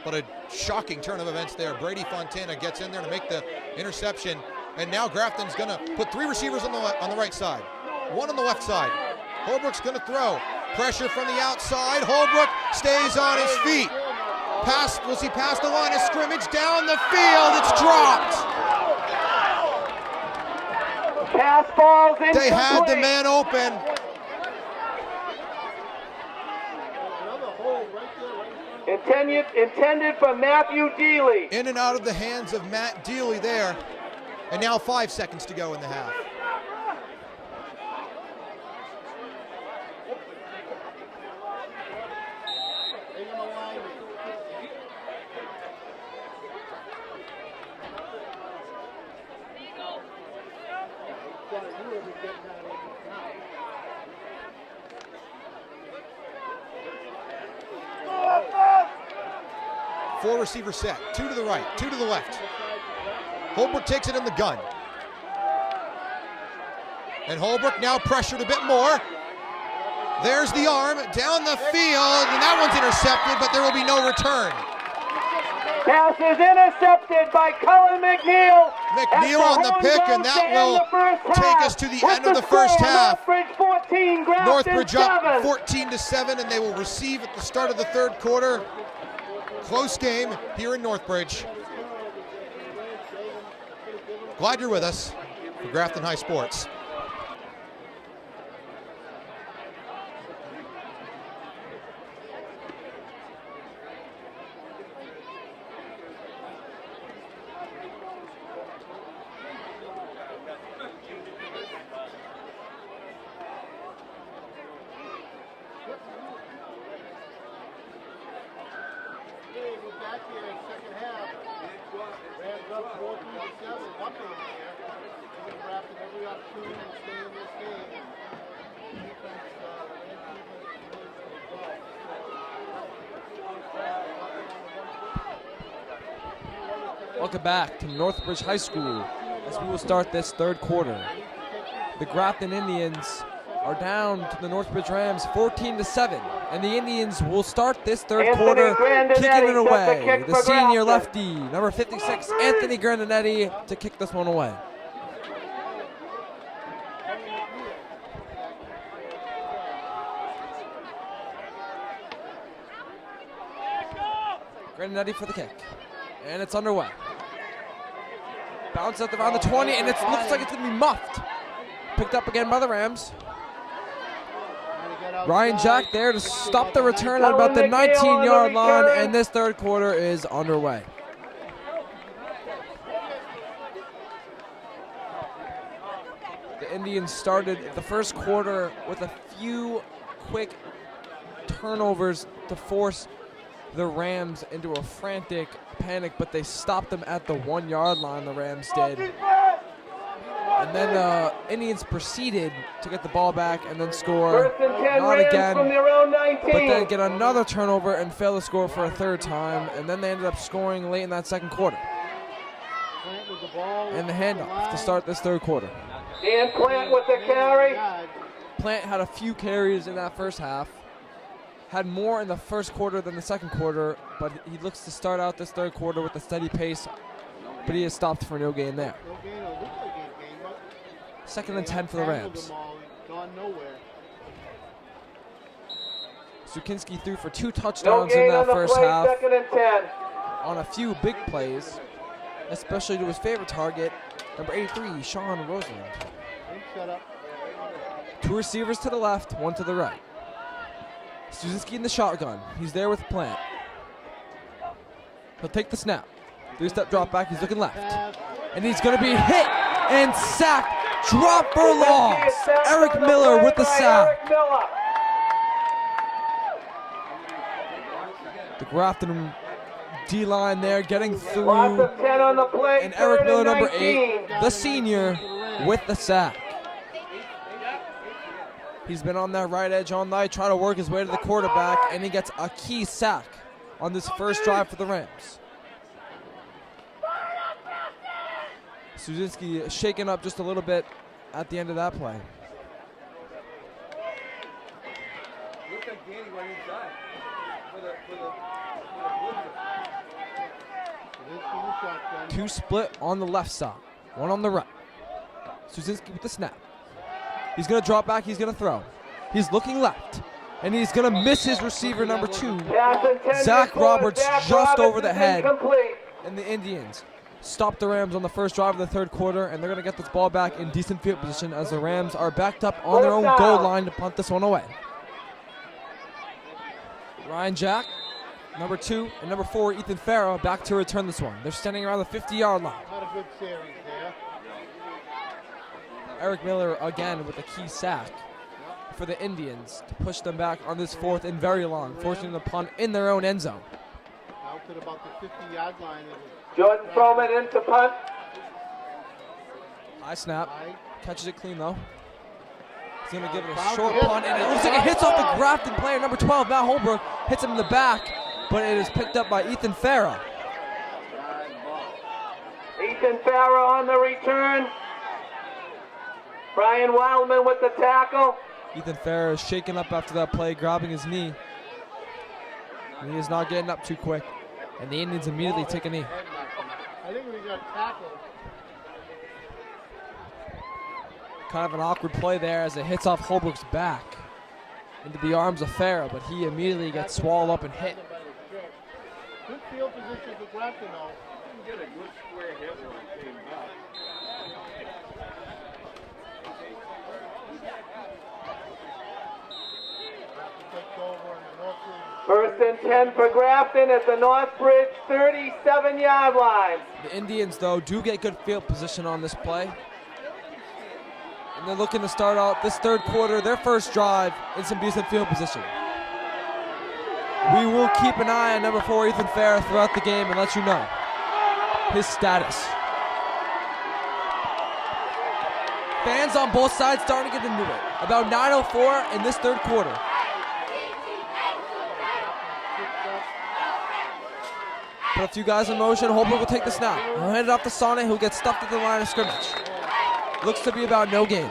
But a shocking turn of events there. Brady Fontana gets in there to make the interception, and now Grafton's going to put 3 receivers on the right side, 1 on the left side. Holbrook's going to throw. Pressure from the outside. Holbrook stays on his feet. Was he past the line of scrimmage? Down the field. It's dropped. Pass balls incomplete. They had the man open. Intended for Matthew Dealey. In and out of the hands of Matt Dealey there. And now 5 seconds to go in the half. Four receiver set, 2 to the right, 2 to the left. Holbrook takes it in the gun. And Holbrook now pressured a bit more. There's the arm down the field, and that one's intercepted, but there will be no return. Pass is intercepted by Cullen McNeil. McNeil on the pick, and that will take us to the end of the first half. Northbridge 14, Grafton Northbridge 7. up 14-7, and they will receive at the start of the third quarter. Close game here in Northbridge. Glad you're with us for Grafton High Sports. Welcome back to Northbridge High School as we will start this third quarter. The Grafton Indians are down to the Northbridge Rams 14-7, and the Indians will start this third quarter kicking it away. The senior lefty, number 56, Anthony Grandinetti, to kick this one away. Grandinetti for the kick, and it's underway. Bounce out around the 20, and it looks like it's going to be muffed. Picked up again by the Rams. Ryan Jack there to stop the return at about the 19-yard line, and this third quarter is underway. The Indians started the first quarter with a few quick turnovers to force the Rams into a frantic panic, but they stopped them at the 1-yard line, the Rams did. And then Indians proceeded to get the ball back and then score. Not again, but then get another turnover and fail to score for a third time. And then they ended up scoring late in that second quarter. And the handoff to start this third quarter. Dan Plant with the carry. Plant had a few carries in that first half. Had more in the first quarter than the second quarter, but he looks to start out this third quarter with a steady pace, but he is stopped for no gain there. 2nd and 10 for the Rams. Sukinski threw for 2 touchdowns in that first half on a few big plays, especially to his favorite target, number 83, Sean Roseland. 2 receivers to the left, 1 to the right. Suzinski in the shotgun. He's there with Plant. He'll take the snap. 3-step drop back. He's looking left. And he's going to be hit and sacked. Drop for loss. Eric Miller with the sack. The Grafton D-line there getting through. And Eric Miller, number 8, the senior, with the sack. He's been on that right edge all night, trying to work his way to the quarterback, and he gets a key sack on this first drive for the Rams. Suzinski shaken up just a little bit at the end of that play. Two split on the left side, one on the right. Suzinski with the snap. He's going to drop back, he's going to throw. He's looking left, and he's going to miss his receiver, number 2, Zach Roberts, just over the head. And the Indians stop the Rams on the first drive of the third quarter, and they're going to get this ball back in decent field position as the Rams are backed up on their own goal line to punt this one away. Ryan Jack, number 2, and number 4, Ethan Farah, back to return this one. They're standing around the 50-yard line. Not a good series there. Eric Miller again with a key sack for the Indians to push them back on this 4th and very long, forcing them to punt in their own end zone. Out to about the 50-yard line. Jordan Froman into punt. High snap, catches it clean though. He's going to give it a short punt, and it looks like it hits off the Grafton player, number 12, Matt Holbrook, hits him in the back, but it is picked up by Ethan Farah. Ethan Farah on the return. Brian Wildman with the tackle. Ethan Farah is shaken up after that play, grabbing his knee. And he is not getting up too quick, and the Indians immediately take a knee. I think we got tackled. Kind of an awkward play there as it hits off Holbrook's back into the arms of Farah, but he immediately gets swallowed up and hit. Good field position for Grafton though. Get a good square hit when he came back. Takes over in the Northbridge. First and 10 for Grafton at the Northbridge 37-yard line. The Indians, though, do get good field position on this play. And they're looking to start out this third quarter, their first drive, in some decent field position. We will keep an eye on number 4, Ethan Farah, throughout the game and let you know his status. Fans on both sides starting to get into it. About 9:04 in this third quarter. Put a few guys in motion. Holbrook will take the snap. He'll hand it off to Sonnet, who gets stuffed at the line of scrimmage. Looks to be about no gain.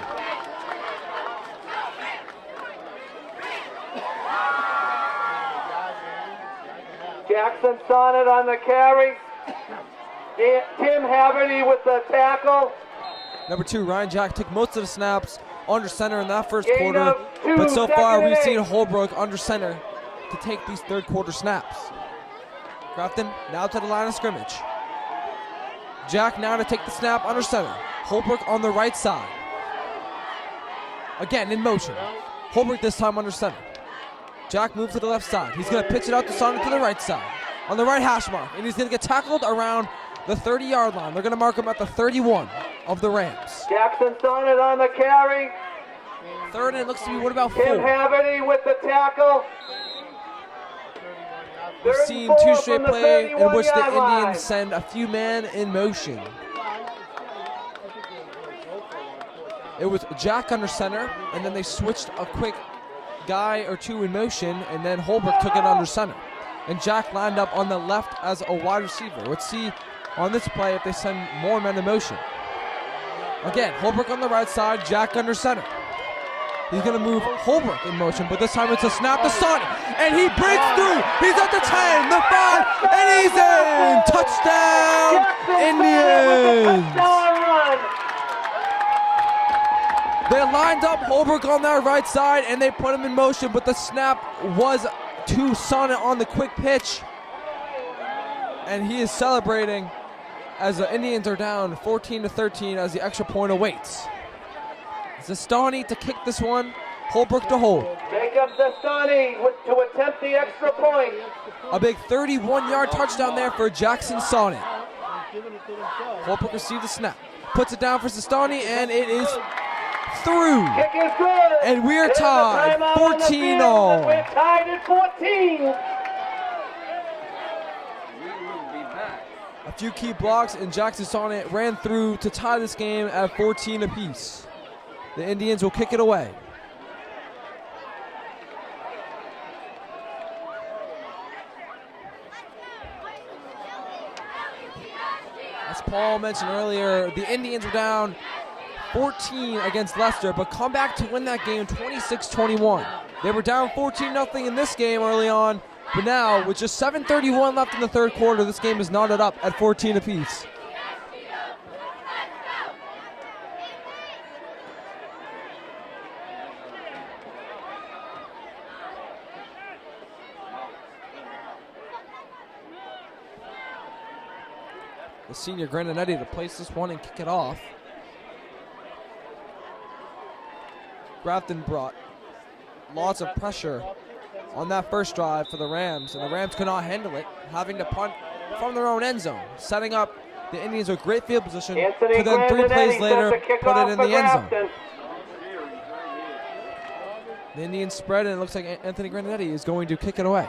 Jackson Sonnet on the carry. Tim Haverty with the tackle. Number 2, Ryan Jack took most of the snaps under center in that first Gain quarter, of 2, but so far second we've and seen 8. Holbrook under center to take these third quarter snaps. Grafton now to the line of scrimmage. Jack now to take the snap under center. Holbrook on the right side. Again in motion. Holbrook this time under center. Jack moves to the left side. He's going to pitch it out to Sonnet to the right side. On the right hash mark. And he's going to get tackled around the 30-yard line. They're going to mark him at the 31 of the Rams. Jackson Sonnet on the carry. Third, and it looks to be, what about Tim 4? Haverty with the tackle. We've Third and seen 4 two straight from the plays in which the 31-yard line. Indians send a few men in motion. It was Jack under center, and then they switched a quick guy or two in motion, and then Holbrook took it under center. And Jack lined up on the left as a wide receiver. Let's see on this play if they send more men in motion. Again, Holbrook on the right side, Jack under center. He's going to move Holbrook in motion, but this time it's a snap to Sonnet, and he breaks through. He's at the 10, the 5, and he's in! Touchdown, Indians! They lined up Holbrook on their right side, and they put him in motion, but the snap was to Sonnet on the quick pitch, and he is celebrating as the Indians are down 14-13 as the extra point awaits. Zastani to kick this one, Holbrook to hold. Jacob Zastani to attempt the extra point. A big 31-yard touchdown there for Jackson Sonnet. Holbrook received the snap, puts it down for Zastani, and it is through. Kick is good. And we are There's a tied, timeout on the 14-all. field, and we're tied at 14. A few key blocks, and Jackson Sonnet ran through to tie this game at 14 apiece. The Indians will kick it away. As Paul mentioned earlier, the Indians were down 14 against Leicester, but come back to win that game 26-21. They were down 14-0 in this game early on, but now with just 7:31 left in the third quarter, this game is knotted up at 14 apiece. The senior Grananetti to place this one and kick it off. Grafton brought lots of pressure on that first drive for the Rams, and the Rams could not handle it, having to punt from their own end zone, setting up the Indians with great field position to then 3 plays later put it in the end zone. The Indians spread, and it looks like Anthony Grananetti is going to kick it away.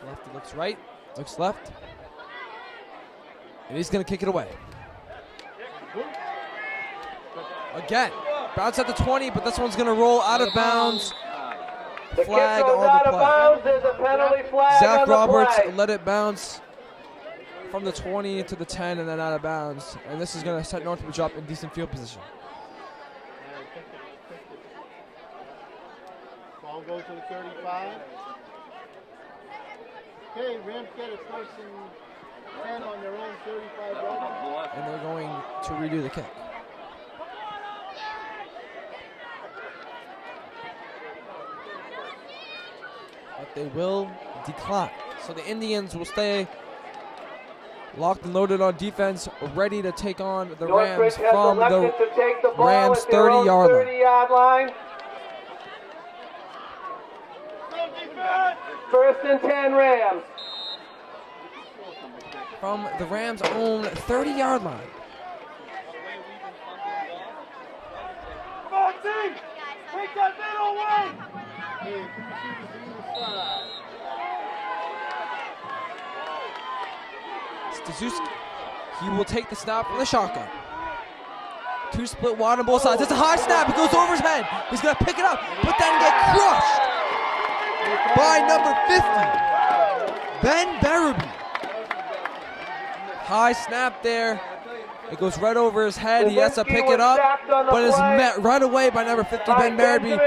Lefty looks right, looks left, and he's going to kick it away. Again, bounce at the 20, but this one's going to roll out of bounds. The Flag kick goes on out the of play. bounds. There's a penalty flag Zach on the Roberts play. let it bounce from the 20 to the 10 and then out of bounds. And this is going to set Northbridge up in decent field position. Ball goes to the 35. Okay, Rams get it first and 10 on their own 35 yard. And they're going to redo the kick. But they will decline. So the Indians will stay locked and loaded on defense, ready to take on the Rams Northbridge has from the elected to take the ball Rams' at their own 30-yard line. 30-yard line. First and 10 Rams. From the Rams' own 30-yard line. Come on, team! Take that middle away! Hey, Stazuski, he will take the snap from the shotgun. 2 split wide on both sides. It's a high snap. It goes over his head. He's going to pick it up, but then get crushed by number 50, Ben Barabee. High snap there. It goes right over his head. He has to pick it up, but is met right away by number 50, Ben Barabee,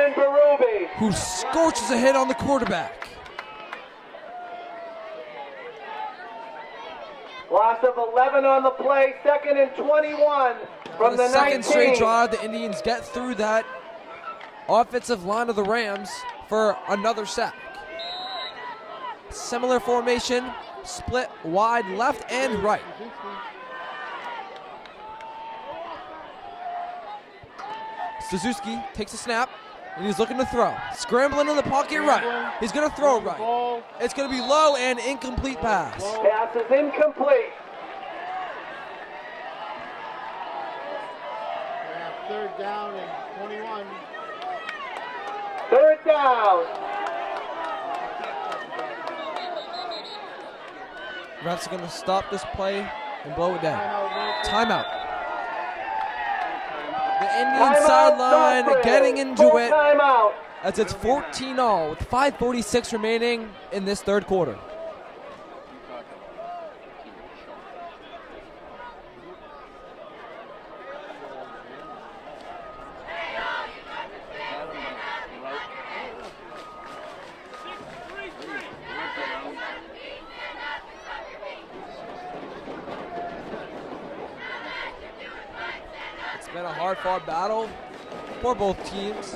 who scorches a hit on the quarterback. Loss of 11 on the play, 2nd and 21 from the 19. Second straight drive, the Indians get through that offensive line of the Rams for another sack. Similar formation, split wide left and right. Stazuski takes a snap, and he's looking to throw. Scrambling in the pocket right. He's going to throw right. It's going to be low and incomplete pass. Pass is incomplete. third down and 21. Third down. Refs are going to stop this play and blow it down. Timeout. The Indian sideline getting into it as it's 14-0 with 5:46 remaining in this third quarter. Been a hard-fought battle for both teams.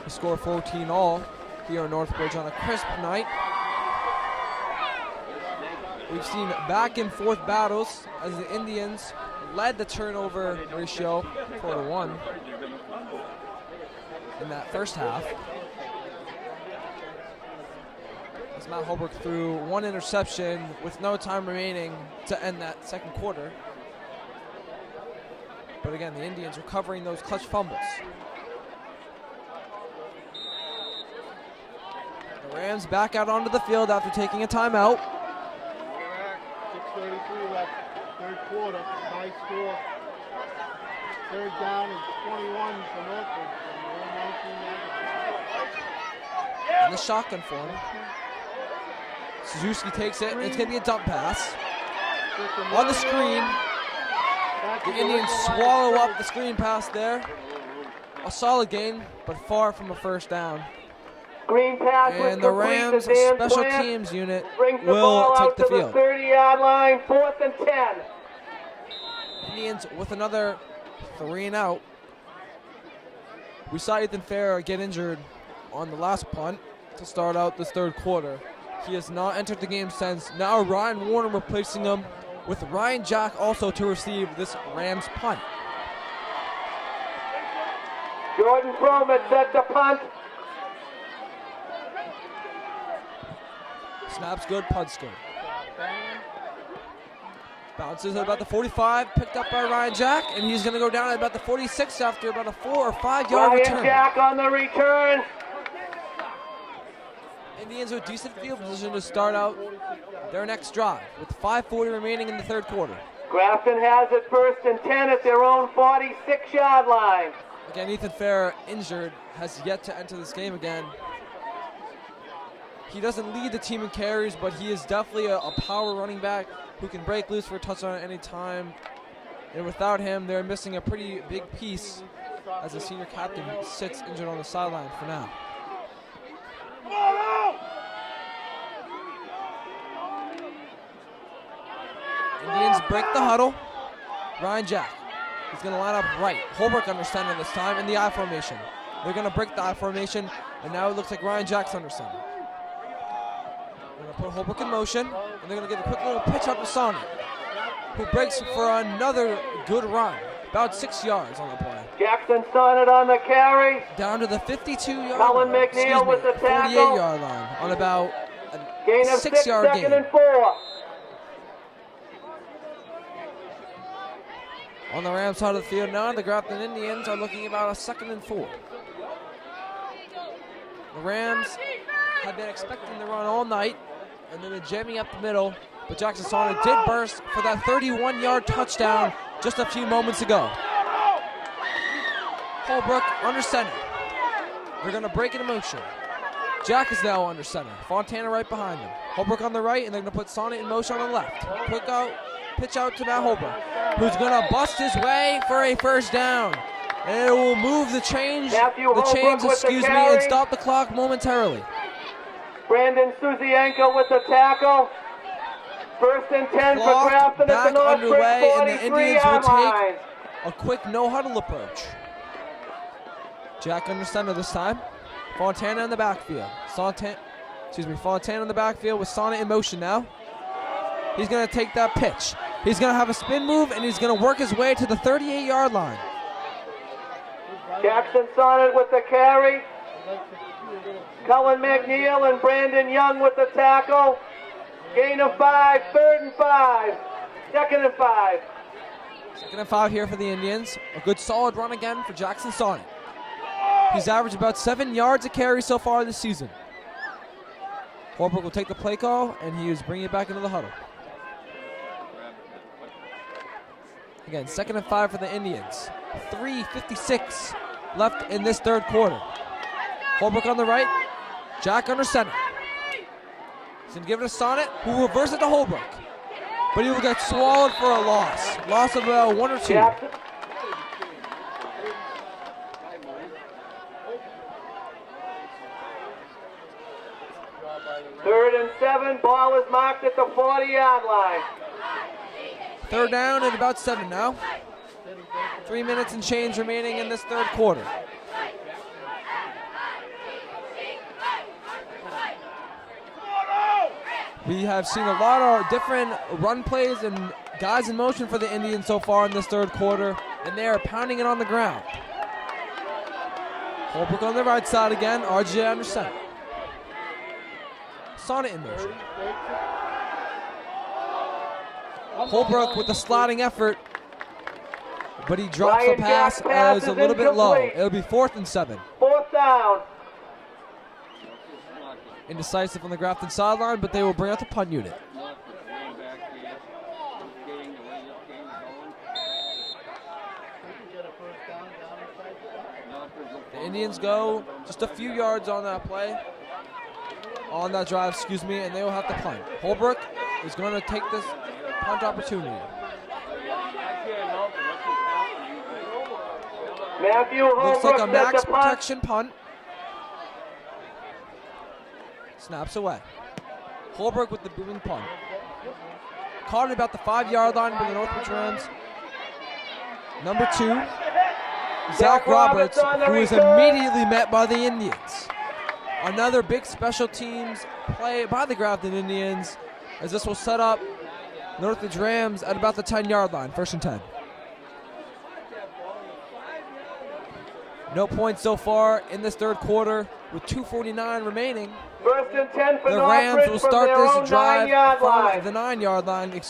We score 14 all here in Northbridge on a crisp night. We've seen back and forth battles as the Indians led the turnover ratio 4-1 in that first half. As Matt Holbrook threw one interception with no time remaining to end that second quarter. But again, the Indians recovering those clutch fumbles. The Rams back out onto the field after taking a timeout. 6:33 left, third quarter, high score. Third down and 21 for Northbridge. In the shotgun form. Suzuki takes it, and it's going to be a dump pass. On the screen, the Indians swallow up the screen pass there. A solid gain, but far from a first down. Screen pass And the Rams special teams unit will take the field. 30-yard line, 4th and 10. Indians with another 3 and out. We saw Ethan Fair get injured on the last punt to start out this third quarter. He has not entered the game since. Now Ryan Warner replacing him with Ryan Jack also to receive this Rams punt. Jordan Froman set the punt. Snap's good, punt's good. Bounces at about the 45, picked up by Ryan Jack, and he's going to go down at about the 46 after about a 4 or 5 yard Ryan return. Jack on the return. Indians with decent field position to start out their next drive with 5:40 remaining in the third quarter. Grafton has it 1st and 10 at their own 46-yard line. Again, Ethan Fair, injured, has yet to enter this game again. He doesn't lead the team in carries, but he is definitely a power running back who can break loose for a touchdown at any time. And without him, they're missing a pretty big piece as the senior captain sits injured on the sideline for now. Indians break the huddle. Ryan Jack. He's going to line up right. Holbrook under center this time in the I formation. They're going to break the I formation, and now it looks like Ryan Jack's under center. They're going to put Holbrook in motion, and they're going to get a quick little pitch up to Sonny, who breaks for another good run. About 6 yards on the play. Jackson Sonnet on the carry. Down to the 52-yard Colin line. McNeil with the tackle. 48-yard line on about a Gain of 6, 6-yard gain. 2nd and 4. On the Rams side of the field now, the Grafton Indians are looking about a 2nd and 4. The Rams have been expecting the run all night, and then they're jamming up the middle, but Jackson Sonnet did burst for that 31-yard touchdown just a few moments ago. Holbrook under center. They're going to break it in motion. Jack is now under center. Fontana right behind him. Holbrook on the right, and they're going to put Sonnet in motion on the left. Quick out, pitch out to Matt Holbrook, who's going to bust his way for a first down. And it will move the chains, and stop the clock momentarily. Brandon Suzienko with the tackle. 1st and 10 for Grafton at the Northbridge 43-yard line. A quick no-huddle approach. Jack under center this time. Fontana in the backfield. Fontana in the backfield with Sonnet in motion now. He's going to take that pitch. He's going to have a spin move, and he's going to work his way to the 38-yard line. Jackson Sonnet with the carry. Cullen McNeil and Brandon Young with the tackle. Gain of 5, 3rd and 5. 2nd and 5. 2nd and 5 here for the Indians. A good solid run again for Jackson Sonnet. He's averaged about 7 yards a carry so far this season. Holbrook will take the play call, and he is bringing it back into the huddle. Again, 2nd and 5 for the Indians. 3:56 left in this third quarter. Holbrook on the right, Jack under center. He's going to give it to Sonnet, who will reverse it to Holbrook. But he will get swallowed for a loss. Loss of 1 or 2. Jackson. 3rd and 7. Ball is marked at the 40-yard line. 3rd down and about 7 now. 3 minutes and change remaining in this third quarter. We have seen a lot of different run plays and guys in motion for the Indians so far in this third quarter, and they are pounding it on the ground. Holbrook on the right side again, RJ under center. Sonnet in motion. Holbrook with a sliding effort, but he drops the pass as a little bit low. It'll be 4th and 7. 4th down. Indecisive on the Grafton sideline, but they will bring out the punt unit. The Indians go just a few yards on that play. on that drive, and they will have to punt. Holbrook is going to take this punt opportunity. Matthew Looks like a Holbrook max sets a punt. protection punt. Snaps away. Holbrook with the booming punt. Caught at about the 5-yard line for the Northbridge Rams. Number 2, Zach Roberts, who is immediately met by the Indians. Another big special teams play by the Grafton Indians, as this will set up Northbridge Rams at about the 10-yard line, 1st and 10. No points so far in this third quarter with 2:49 remaining. 1st and 10 for The Rams Northbridge will from start their this own drive 9-yard from line. the 9-yard line,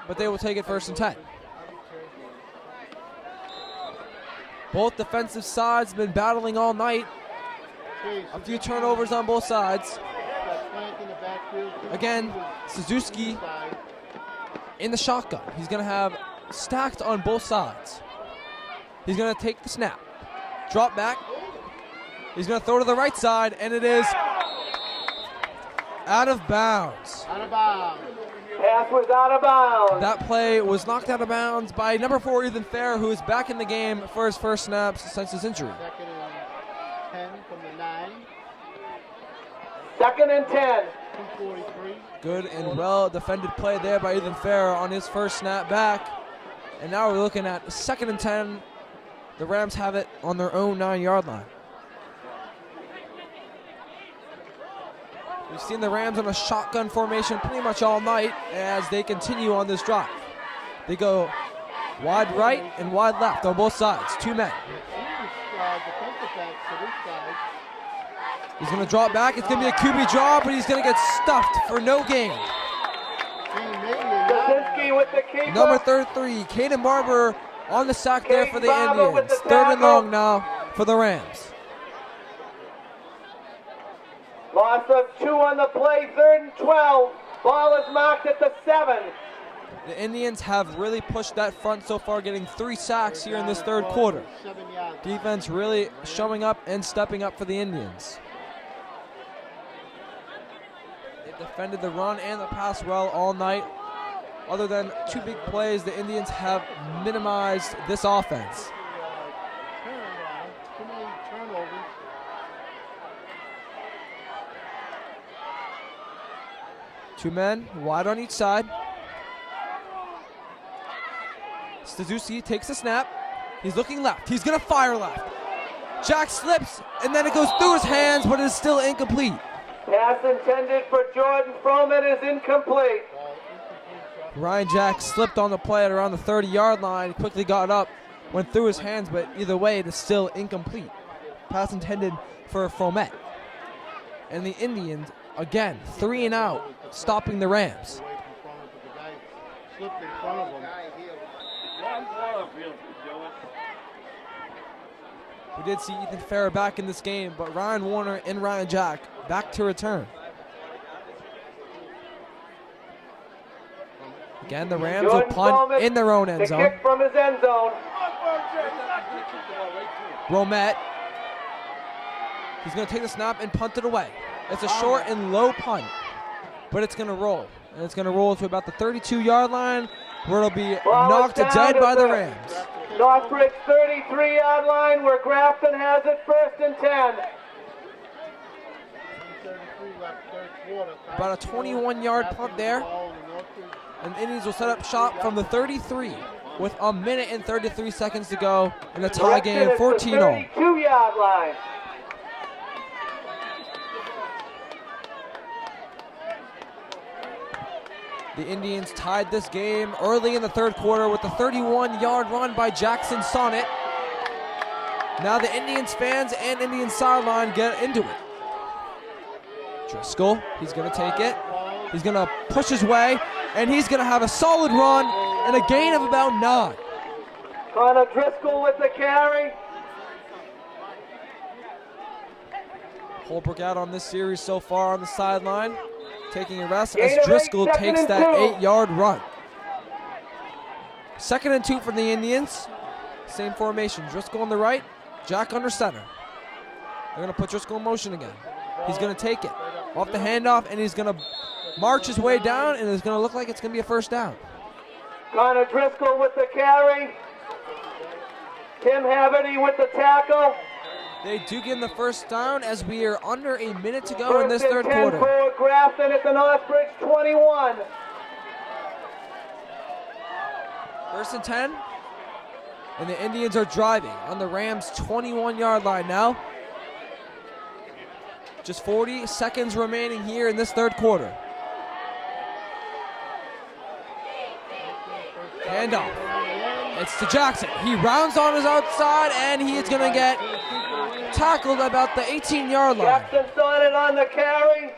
but they will take it 1st and 10. Both defensive sides have been battling all night. A few turnovers on both sides. Again, Suzuki in the shotgun. He's going to have stacked on both sides. He's going to take the snap. Drop back. He's going to throw to the right side, and it is out of bounds. Out of bounds. Pass was out of bounds. That play was knocked out of bounds by number 4, Ethan Fair, who is back in the game for his first snaps since his injury. 2nd and 10 from the 9. 2nd and 10. 2:43. Good and well defended play there by Ethan Fair on his first snap back. And now we're looking at 2nd and 10. The Rams have it on their own 9-yard line. We've seen the Rams on a shotgun formation pretty much all night as they continue on this drive. They go wide right and wide left on both sides, 2 men. He's going to drop back. It's going to be a QB draw, but he's going to get stuffed for no gain. Kaczynski with the keeper. Number 33, Caden Barber on the sack there for the Indians. 3rd and long now for the Rams. Loss of 2 on the play, 3rd and 12. Ball is marked at the 7. The Indians have really pushed that front so far, getting 3 sacks here in this third quarter. Defense really showing up and stepping up for the Indians. They've defended the run and the pass well all night. Other than 2 big plays, the Indians have minimized this offense. Too many turnovers. Two men wide on each side. Suzuki takes a snap. He's looking left. He's going to fire left. Jack slips, and then it goes through his hands, but it is still incomplete. Pass intended for Jordan Froman is incomplete. Ryan Jack slipped on the play at around the 30-yard line, quickly got up, went through his hands, but either way, it is still incomplete. Pass intended for Fromet. And the Indians, again, 3 and out, stopping the Rams. Slipped in front of him. We did see Ethan Farrer back in this game, but Ryan Warner and Ryan Jack back to return. Again, the Rams will punt in their own end zone. The kick from his end zone. Romet. He's going to take the snap and punt it away. It's a short and low punt, but it's going to roll. And it's going to roll to about the 32-yard line, where it'll be knocked dead by the Rams. Northbridge 33-yard line, where Grafton has it 1st and 10. About a 21-yard punt there. And the Indians will set up shop from the 33 with a minute and 33 seconds to go in a tie game, 14-all. 32-yard line. The Indians tied this game early in the third quarter with a 31-yard run by Jackson Sonnet. Now the Indians fans and Indian sideline get into it. Driscoll, he's going to take it. He's going to push his way, and he's going to have a solid run and a gain of about 9. Connor Driscoll with the carry. Holbrook out on this series so far on the sideline, taking a rest as Driscoll takes that 8-yard run. 2nd and 2 for the Indians. Same formation. Driscoll on the right, Jack under center. They're going to put Driscoll in motion again. He's going to take it off the handoff, and he's going to march his way down, and it's going to look like it's going to be a first down. Connor Driscoll with the carry. Tim Haverty with the tackle. They do get the first down as we are under a minute to go in this third First and 10 quarter. for Grafton at the Northbridge 21. First and 10. And the Indians are driving on the Rams' 21-yard line now. Just 40 seconds remaining here in this third quarter. Handoff. It's to Jackson. He rounds on his outside, and he is going to get tackled about the 18-yard line. Jackson started on the carry.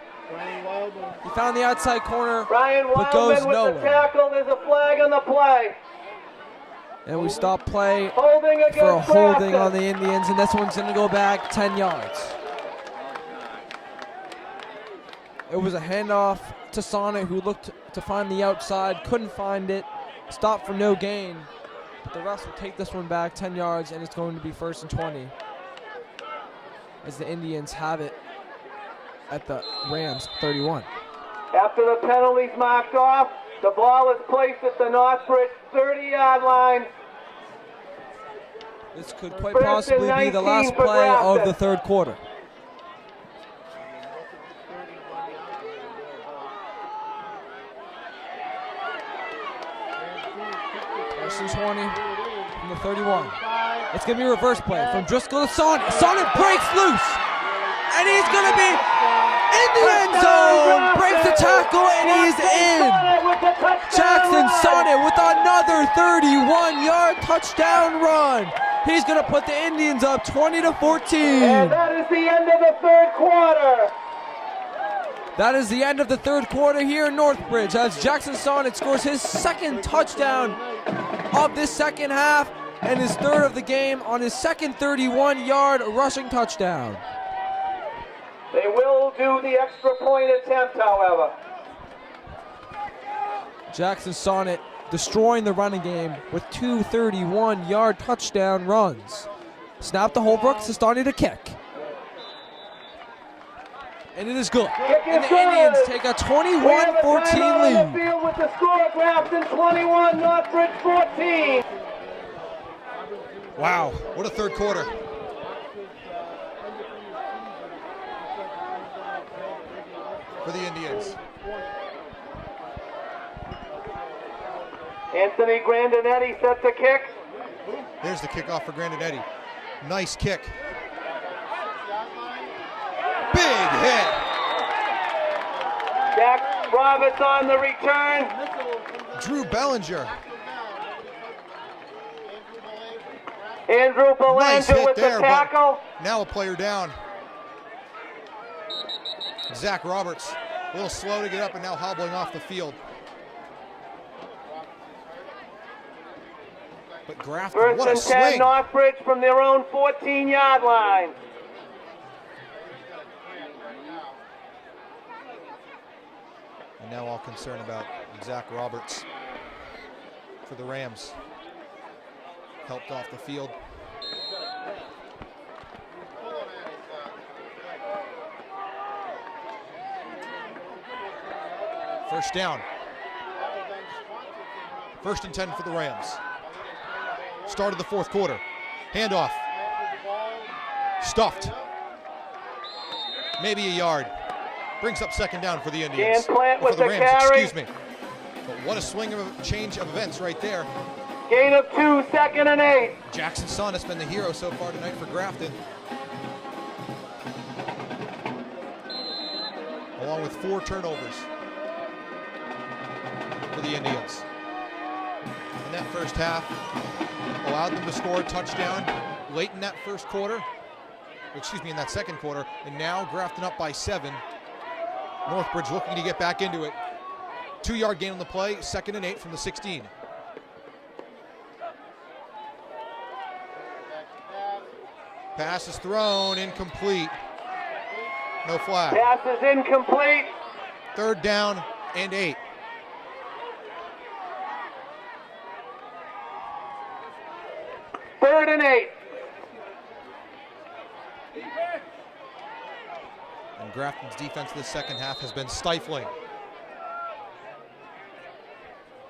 He found the outside corner, Ryan but goes Wildman with the nowhere. tackle. There's a flag on the play. And we stop play Holding against for a holding Grafton. on the Indians, and this one's going to go back 10 yards. It was a handoff to Sonnet, who looked to find the outside, couldn't find it, stopped for no gain. But the refs will take this one back 10 yards, and it's going to be first and 20 as the Indians have it at the Rams 31. After the penalties marked off, the ball is placed at the Northbridge 30-yard line. This could quite First possibly and be the 19 last for play of Grafton. the third quarter. First and 20 from the 31. It's going to be a reverse play from Driscoll to Sonnet. Sonnet breaks loose, and he's going to be in the end zone. Breaks the tackle, and he's in. Jackson Sonnet with another 31-yard touchdown run. He's going to put the Indians up 20-14. And that is the end of the third quarter. That is the end of the third quarter here in Northbridge as Jackson Sonnet scores his second touchdown of this second half and his third of the game on his second 31-yard rushing touchdown. They will do the extra point attempt, however. Jackson Sonnet destroying the running game with two 31-yard touchdown runs. Snap to Holbrook, starting to kick. And it is good. And the Indians take a 21-14 lead. Field with the score, Grafton 21, Northbridge 14. Wow, what a third quarter. For the Indians. Anthony Grandinetti sets a kick. There's the kickoff for Grandinetti. Nice kick. Big hit. Jack Roberts on the return. Drew Bellinger. Andrew Nice Belanger hit with there, the but tackle. now a player down. Zach Roberts, a little slow to get up and now hobbling off the field. But Grafton, First what a and 10, swing. Northbridge from their own 14-yard line. And now all concern about Zach Roberts for the Rams. Helped off the field. First down. First and 10 for the Rams. Start of the fourth quarter. Handoff. Stuffed. Maybe a yard. Brings up second down for the Indians. Dan Plant Or with for the the Rams, carry. excuse me. But what a swing of a change of events right there. Gain of 2, second and 8. Jackson Son has been the hero so far tonight for Grafton. Along with 4 turnovers for the Indians. In that first half, allowed them to score a touchdown late in that first quarter. Excuse me, in that second quarter. And now Grafton up by 7. Northbridge looking to get back into it. 2-yard gain on the play, second and 8 from the 16. Pass is thrown, incomplete. No flag. Pass is incomplete. Third down and 8. Third and 8. And And Grafton's defense this second half has been stifling.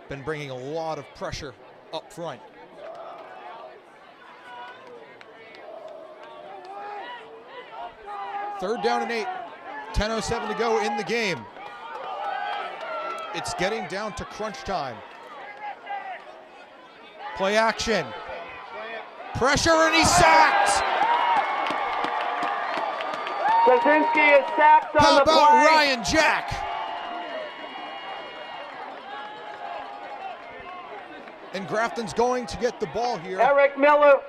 Been bringing a lot of pressure up front. Third down and 8, 10:07 to go in the game. It's getting down to crunch time. Play action. Pressure, and he's sacked. Kaczynski is sacked on How the about play. Ryan Jack? And Grafton's going to get the ball here. Eric Miller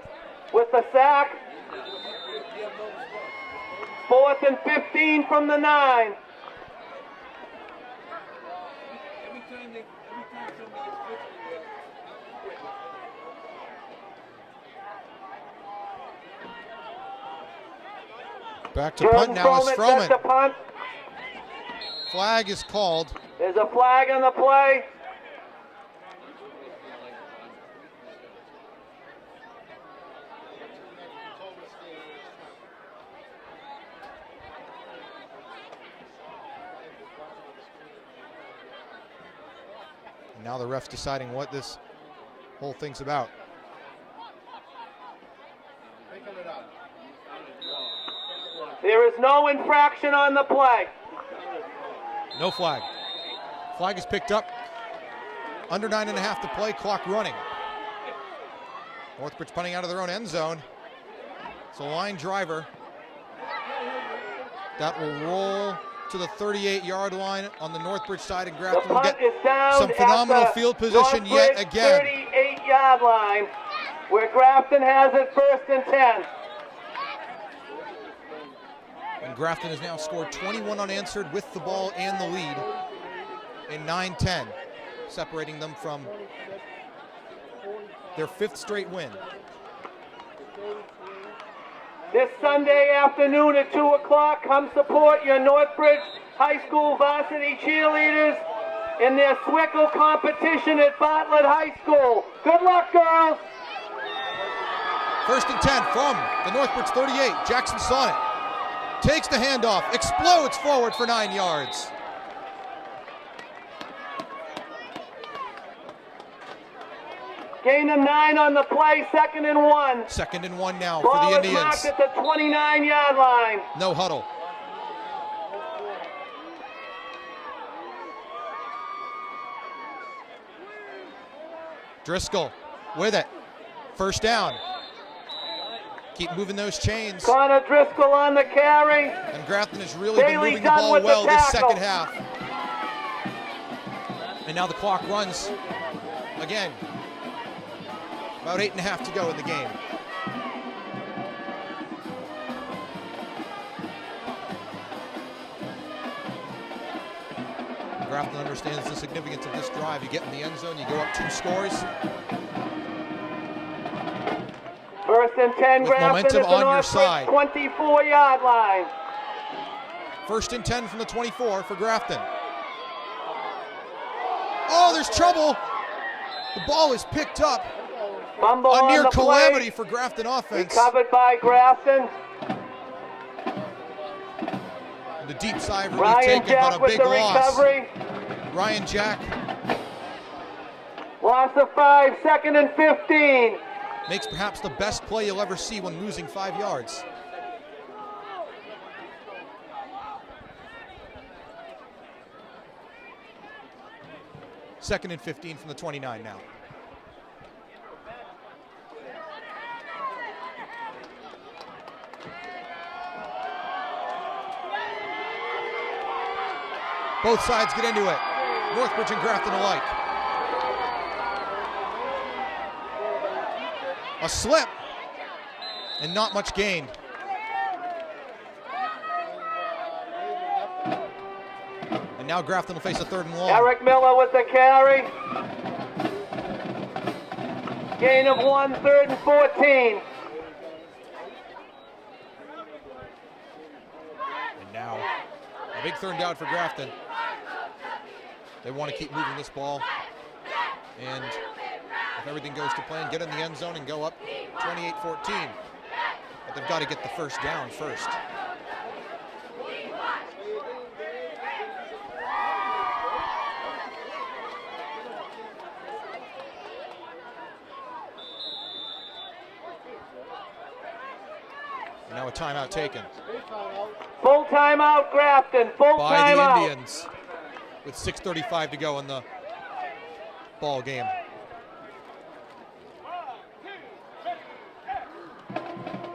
with the sack. 4th and 15 from the 9. Back to punt now is sets Froman. the punt. Flag is called. There's a flag on the play. And now the ref's deciding what this whole thing's about. There is no infraction on the play. No flag. Flag is picked up. Under 9.5 to play, clock running. Northbridge punting out of their own end zone. It's a line driver. That will roll to the 38-yard line on the Northbridge side, and The Grafton will punt get is down some phenomenal at the field position yet Northbridge again. 38-yard line, where Grafton has it 1st and 10. And Grafton has now scored 21 unanswered with the ball and the lead in 9-10, separating them from their 5th straight win. This Sunday afternoon at 2 o'clock, come support your Northbridge High School varsity cheerleaders in their Swickle competition at Bartlett High School. Good luck, girls. 1st and 10 from the Northbridge 38. Jackson Sonnet takes the handoff, explodes forward for 9 yards. Gain of 9 on the play, 2nd and 1. 2nd and 1 now for Ball the is Indians. marked at the 29-yard line. No huddle. Driscoll with it. 1st down. Keep moving those chains. Connor Driscoll on the carry. And Grafton has really been Bailey moving the Dunn ball with the well this tackle. second half. And now the clock runs again. About 8.5 to go in the game. Grafton understands the significance of this drive. You get in the end zone, you go up 2 scores. 1st and 10, With Grafton momentum at the on your Northbridge side. 24-yard line. 1st and 10 from the 24 for Grafton. Oh, there's trouble. The ball is picked up. Fumble A on near the calamity play. for Grafton offense. Recovered by Grafton. The deep sigh of relief Ryan taken, Jack but a with big the loss. recovery. Ryan Jack Loss of 5, 2nd and 15. makes perhaps the best play you'll ever see when losing 5 yards. Second and 15 from the 29 now. Both sides get into it. Northbridge and Grafton alike. A slip and not much gained. And now Grafton will face a 3rd and long. Eric Miller with the carry. Gain of 1, 3rd and 14. And now a big 3rd down for Grafton. They want to keep moving this ball. And if everything goes to plan, get in the end zone and go up 28-14. But they've got to get the 1st down first. And now a timeout taken Full timeout, Grafton. Full by the timeout. Indians with 6:35 to go in the ball game.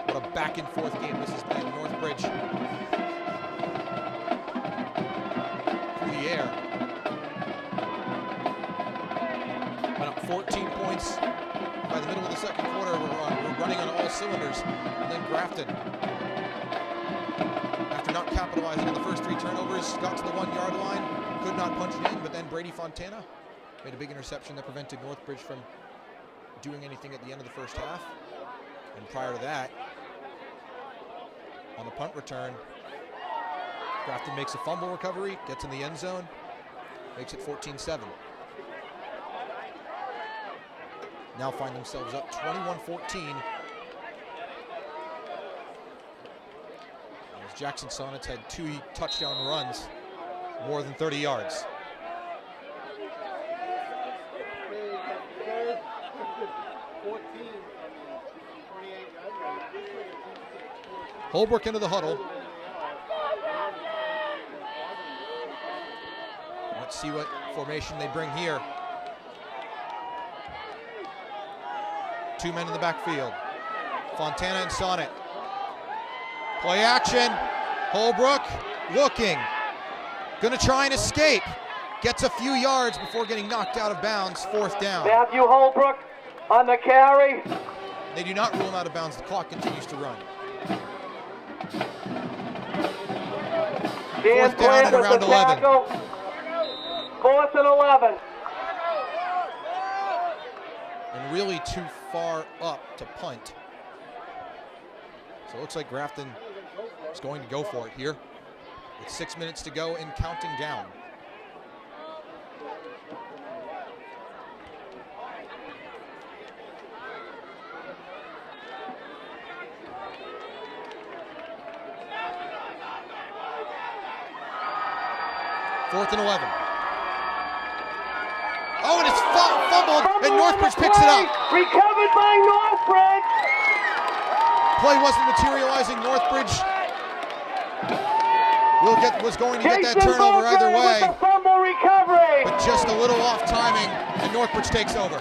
What a back and forth game this has been. Northbridge through the air. Went up 14 points by the middle of the second quarter. We're running on all cylinders. And then Grafton, after not capitalizing on the first 3 turnovers, got to the 1-yard line, could not punch it in, but then Brady Fontana made a big interception that prevented Northbridge from doing anything at the end of the first half. And prior to that, on the punt return, Grafton makes a fumble recovery, gets in the end zone, makes it 14-7. Now find themselves up 21-14. As Jackson Sonnets had 2 touchdown runs, more than 30 yards. Holbrook into the huddle. Let's see what formation they bring here. 2 men in the backfield. Fontana and Sonnet. Play action. Holbrook looking. Gonna try and escape. Gets a few yards before getting knocked out of bounds. 4th down. Matthew Holbrook on the carry. They do not rule him out of bounds. The clock continues to run. Dan 4th down and around 11. 4th and 11. And really too far up to punt. So it looks like Grafton is going to go for it here. With 6 minutes to go and counting down. Fourth and 11. Oh, and it's fumbled, and Northbridge picks it up. Recovered by Northbridge. Play wasn't materializing. Northbridge was going to get that turnover either way. With the fumble recovery. But just a little off timing, and Northbridge takes over.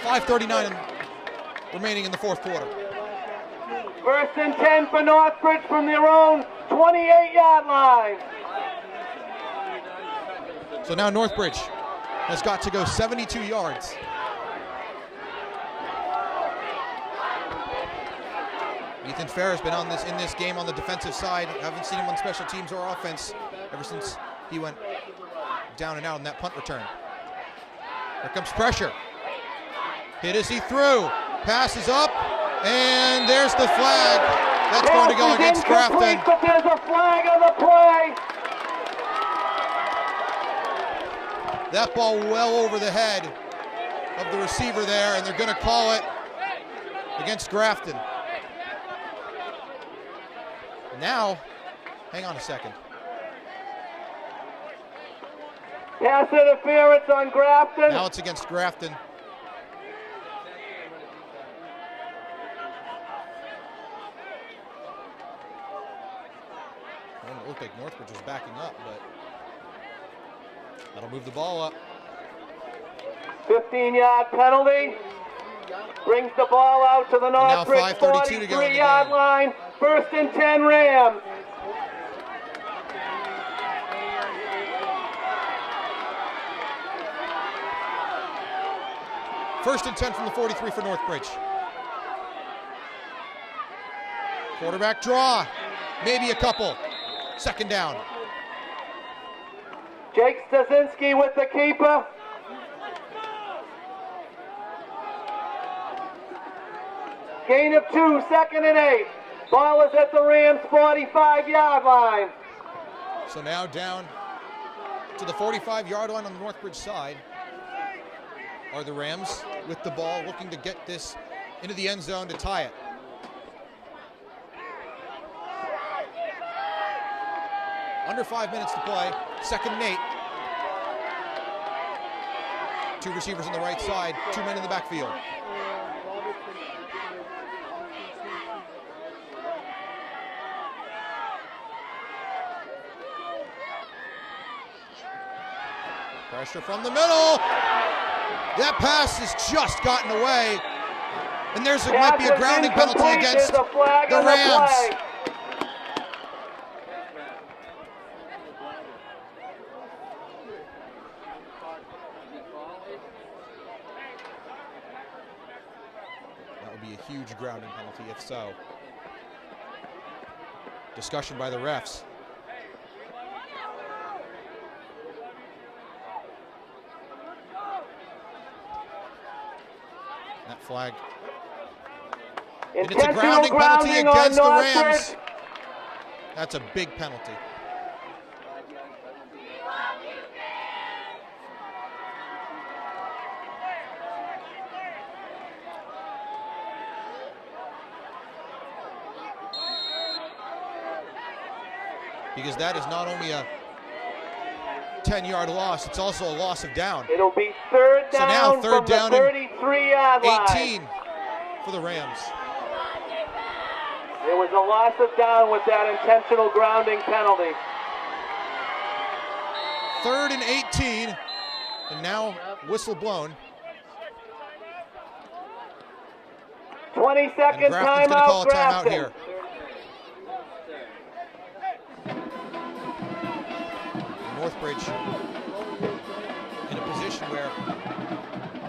5:39 remaining in the 4th quarter. 1st and 10 for Northbridge from their own 28-yard line. So now Northbridge has got to go 72 yards. Ethan Fair has been in this game on the defensive side. Haven't seen him on special teams or offense ever since he went down and out in that punt return. Here comes pressure. Hit as he threw. Pass is up, and there's the flag. That's going to go against Grafton. But there's a flag on the play. That ball well over the head of the receiver there, and they're going to call it against Grafton. Now, hang on a second. Pass interference on Grafton. Now it's against Grafton. It looked like Northbridge was backing up, but that'll move the ball up. 15-yard penalty. Brings the ball out to the Northbridge 43-yard line. 1st and 10 Rams. First and 10 from the 43 for Northbridge. Quarterback draw. Maybe a couple. 2nd down. Jake Stasinski with the keeper. Gain of 2, 2nd and 8. Ball is at the Rams' 45-yard line. So now down to the 45-yard line on the Northbridge side are the Rams with the ball, looking to get this into the end zone to tie it. Under 5 minutes to play, 2nd and 8. 2 receivers on the right side, 2 men in the backfield. Pressure from the middle. That pass has just gotten away. And there's might be a grounding penalty against the Rams. That would be a huge grounding penalty if so. Discussion by the refs. That flag. And it's a grounding penalty against the Rams. That's a big penalty. Because that is not only a 10-yard loss, it's also a loss of down. It'll be third down, so now third down from the 33-yard line. 18 for the Rams. There was a loss of down with that intentional grounding penalty. 3rd and 18, and now whistle blown. 20-second Grafton's going to call a timeout Grafton. here. Northbridge in a position where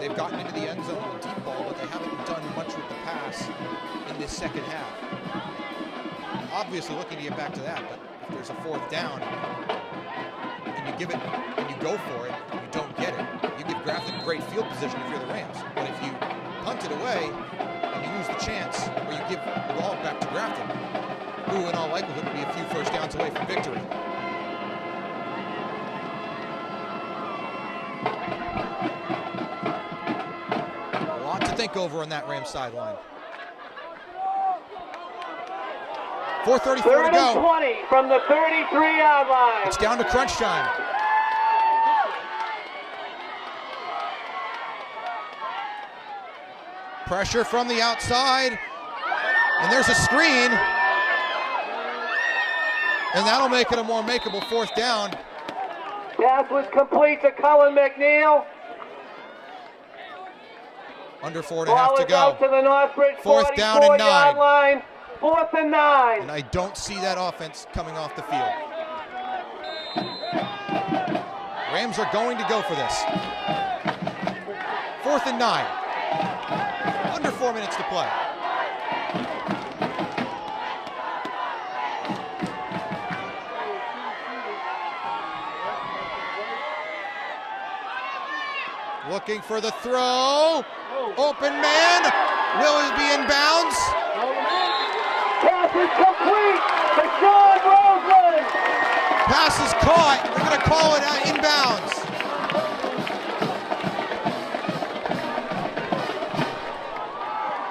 they've gotten into the end zone with the deep ball, but they haven't done much with the pass in this second half. Obviously looking to get back to that, but if there's a 4th down and you give it and you go for it, and you don't get it, you give Grafton great field position if you're the Rams. But if you punt it away and you lose the chance, or you give the ball back to Grafton, who in all likelihood will be a few first downs away from victory. Think over on that Rams sideline. 4:34 to Third go. and 20 from the 33-yard line. It's down to crunch time. Pressure from the outside, and there's a screen, and that'll make it a more makeable 4th down. Pass was complete to Cullen McNeil. Under 4.5 Ball to is go. out to the Northbridge 4th down and 9. line. 4th and 9. And I don't see that offense coming off the field. Rams are going to go for this. 4th and 9. Under 4 minutes to play. Looking for the throw. Open man. Will it be in bounds? Pass is complete to Sean Roseland. Pass is caught. They're going to call it out inbounds.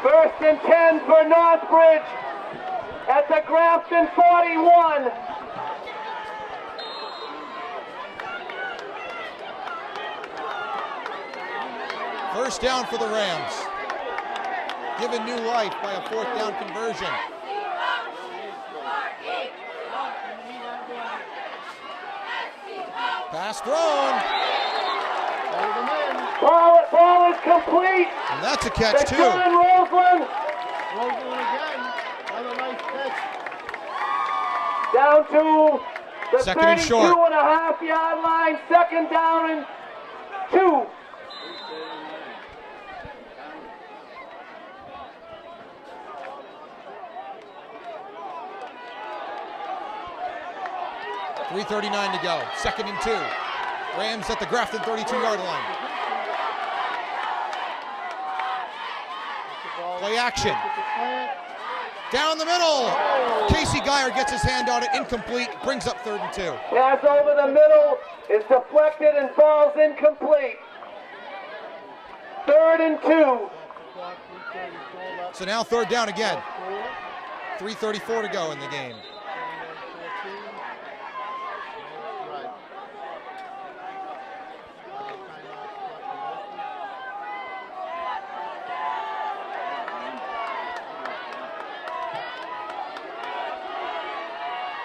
First and 10 for Northbridge at the Grafton 41. First down for the Rams. Given new life by a 4th down conversion. Pass thrown. Ball is complete. And that's a catch to too. John Roseland. Roseland again. Another nice catch. Down to the 2.5-yard line. 2nd down and 2. .339 to go. 2nd and 2. Rams at the Grafton 32-yard line. Play action. Down the middle. Casey Geyer gets his hand on it. Incomplete. Brings up 3rd and 2. Pass over the middle is deflected and falls incomplete. 3rd and 2. So now 3rd down again. 3:34 to go in the game.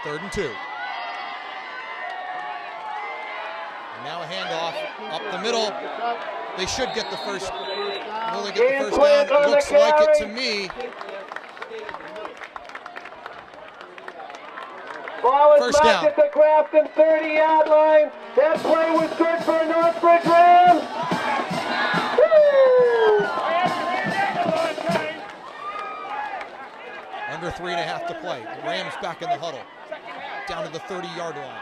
Third and 2. And now a handoff Up the middle. They should get the first. Will they get Game the first plan down? on It the looks like it to carry. me. Ball is First marked down. at the Grafton 30-yard line. That play was good for Northbridge Rams. Woo! Under 3.5 to play. The Rams back in the huddle. Down to the 30-yard line.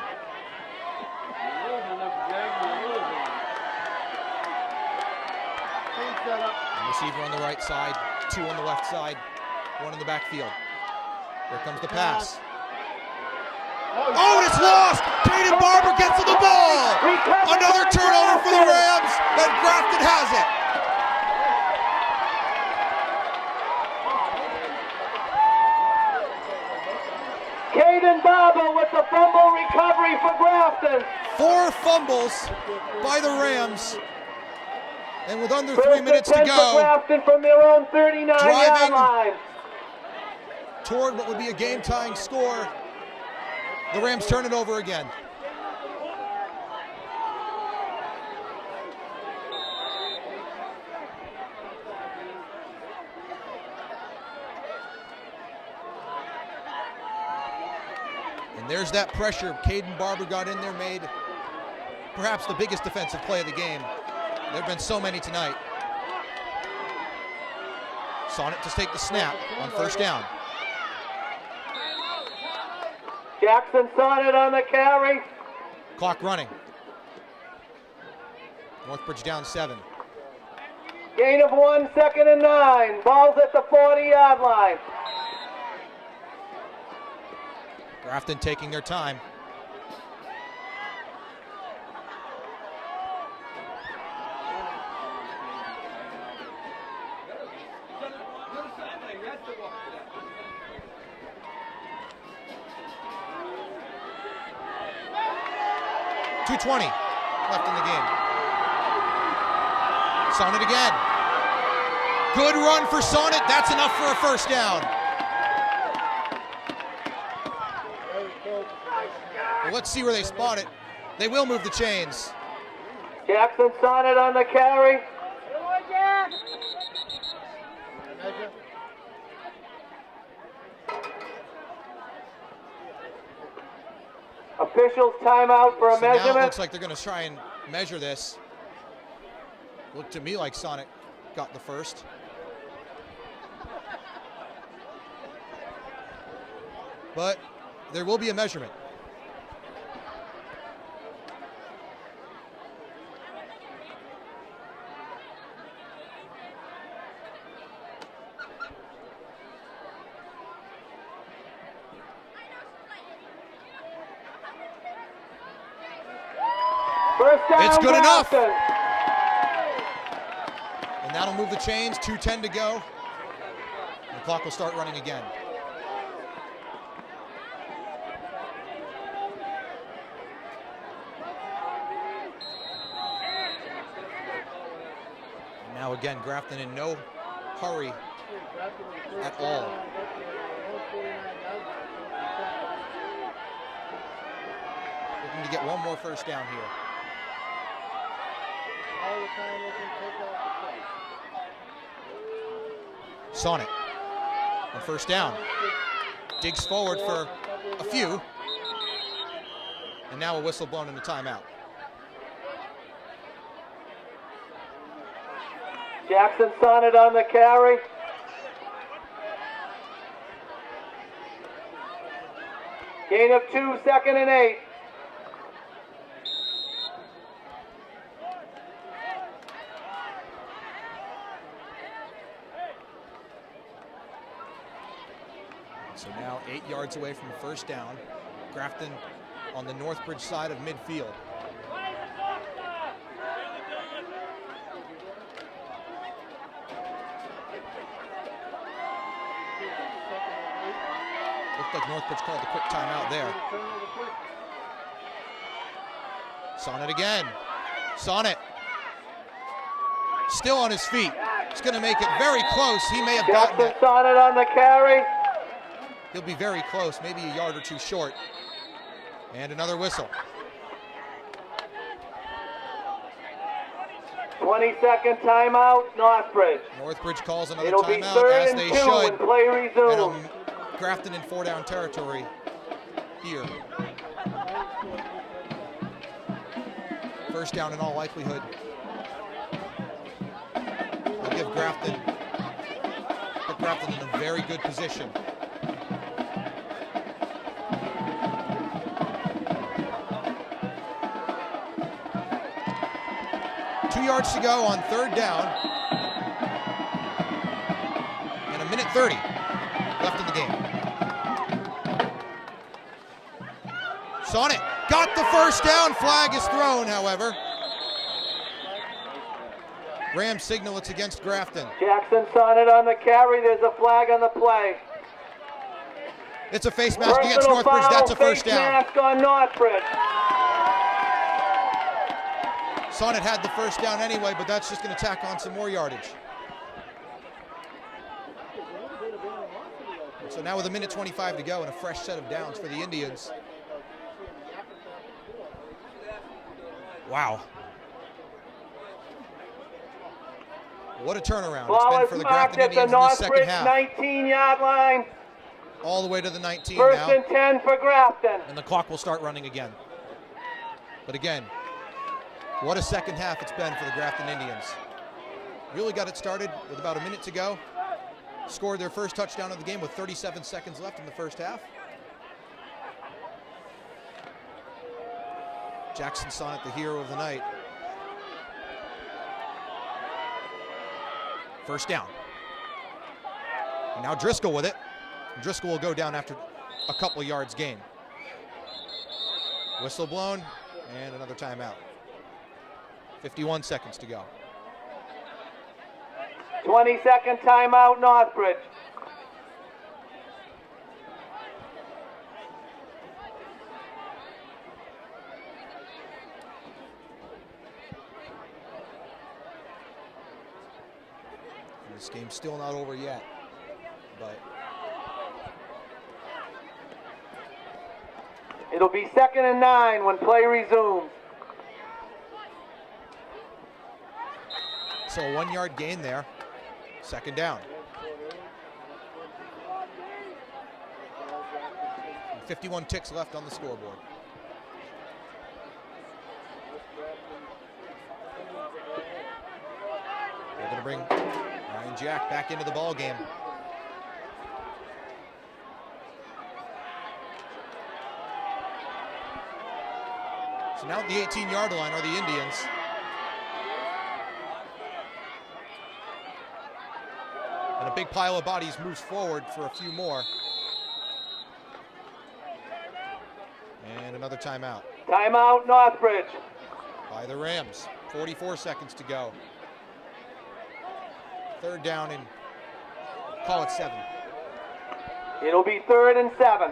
And receiver on the right side, 2 on the left side, 1 in the backfield. Here comes the pass. Oh, and it's lost! Caden Barber gets to the ball! Another turnover for the Rams, and Grafton has it. Caden Barber with the fumble recovery for Grafton. 4 fumbles by the Rams. And with under 3 First and minutes to 10 for go, Grafton from their own 39-yard Driving. line. toward what would be a game-tying score, the Rams turn it over again. And there's that pressure. Caden Barber got in there, made perhaps the biggest defensive play of the game. There have been so many tonight. Sonnet to take the snap on first down. Jackson Sonnet on the carry. Clock running. Northbridge down 7. Gain of 1, 2nd and 9. Ball's at the 40-yard line. Grafton taking their time. .220 left in the game. Sonnet again. Good run for Sonnet. That's enough for a first down. Well, let's see where they spot it. They will move the chains. Jackson Sonnet on the carry. Officials timeout for a So now it measurement. looks like they're going to try and measure this. Looked to me like Sonnet got the first. But there will be a measurement. First down, It's good enough. Grafton. And that'll move the chains. 2:10 to go. The clock will start running again. And now again, Grafton in no hurry at all. Looking to get one more first down here. Sonnet on first down. Digs forward for a few. And now a whistle blown in the timeout. Jackson Sonnet on the carry. Gain of 2, 2nd and 8. So now 8 yards away from the first down. Grafton on the Northbridge side of midfield. Looked like Northbridge called a quick timeout there. Sonnet again. Sonnet still on his feet. He's going to make it very close. He may have gotten Jackson it. Sonnet on the carry. He'll be very close, maybe a yard or two short. And another whistle. 20-second timeout, Northbridge. Northbridge calls another It'll be timeout, third as and they 2 should. when play resumes. And Grafton in 4-down territory here. First down in all likelihood. They'll give Grafton, put Grafton in a very good position. Yards to go on third down, and a minute 30 left in the game. Sonnet got the first down. Flag is thrown, however. Rams signal it's against Grafton. Jackson Sonnet on the carry. There's a flag on the play. It's a face mask against Northbridge. That's a first down. Face mask on Northbridge. Sonnet had the first down anyway, but that's just going to tack on some more yardage. So now with a minute 25 to go and a fresh set of downs for the Indians. Wow. What a turnaround it's been for the Grafton Indians in the second half. 19-yard line. All the way to the 19 First now. and 10 for Grafton. And the clock will start running again. But again, what a second half it's been for the Grafton Indians. Really got it started with about a minute to go. Scored their first touchdown of the game with 37 seconds left in the first half. Jackson Sonnet, the hero of the night. First down. And now Driscoll with it. Driscoll will go down after a couple of yards gain. Whistle blown and another timeout. 51 seconds to go. 20-second timeout, Northbridge. This game's still not over yet, but it'll be 2nd and 9 when play resumes. so a 1-yard gain there. Second down. 51 ticks left on the scoreboard. They're going to bring Ryan Jack back into the ball game. So now at the 18-yard line are the Indians. And a big pile of bodies moves forward for a few more. And another timeout. Timeout, Northbridge. By the Rams. 44 seconds to go. Third down and call it 7. It'll be 3rd and 7.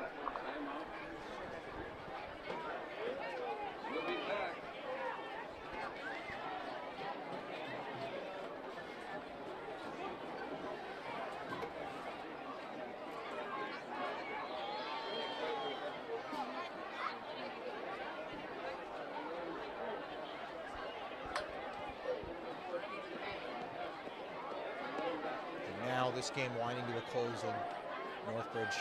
This game winding to a close in Northbridge.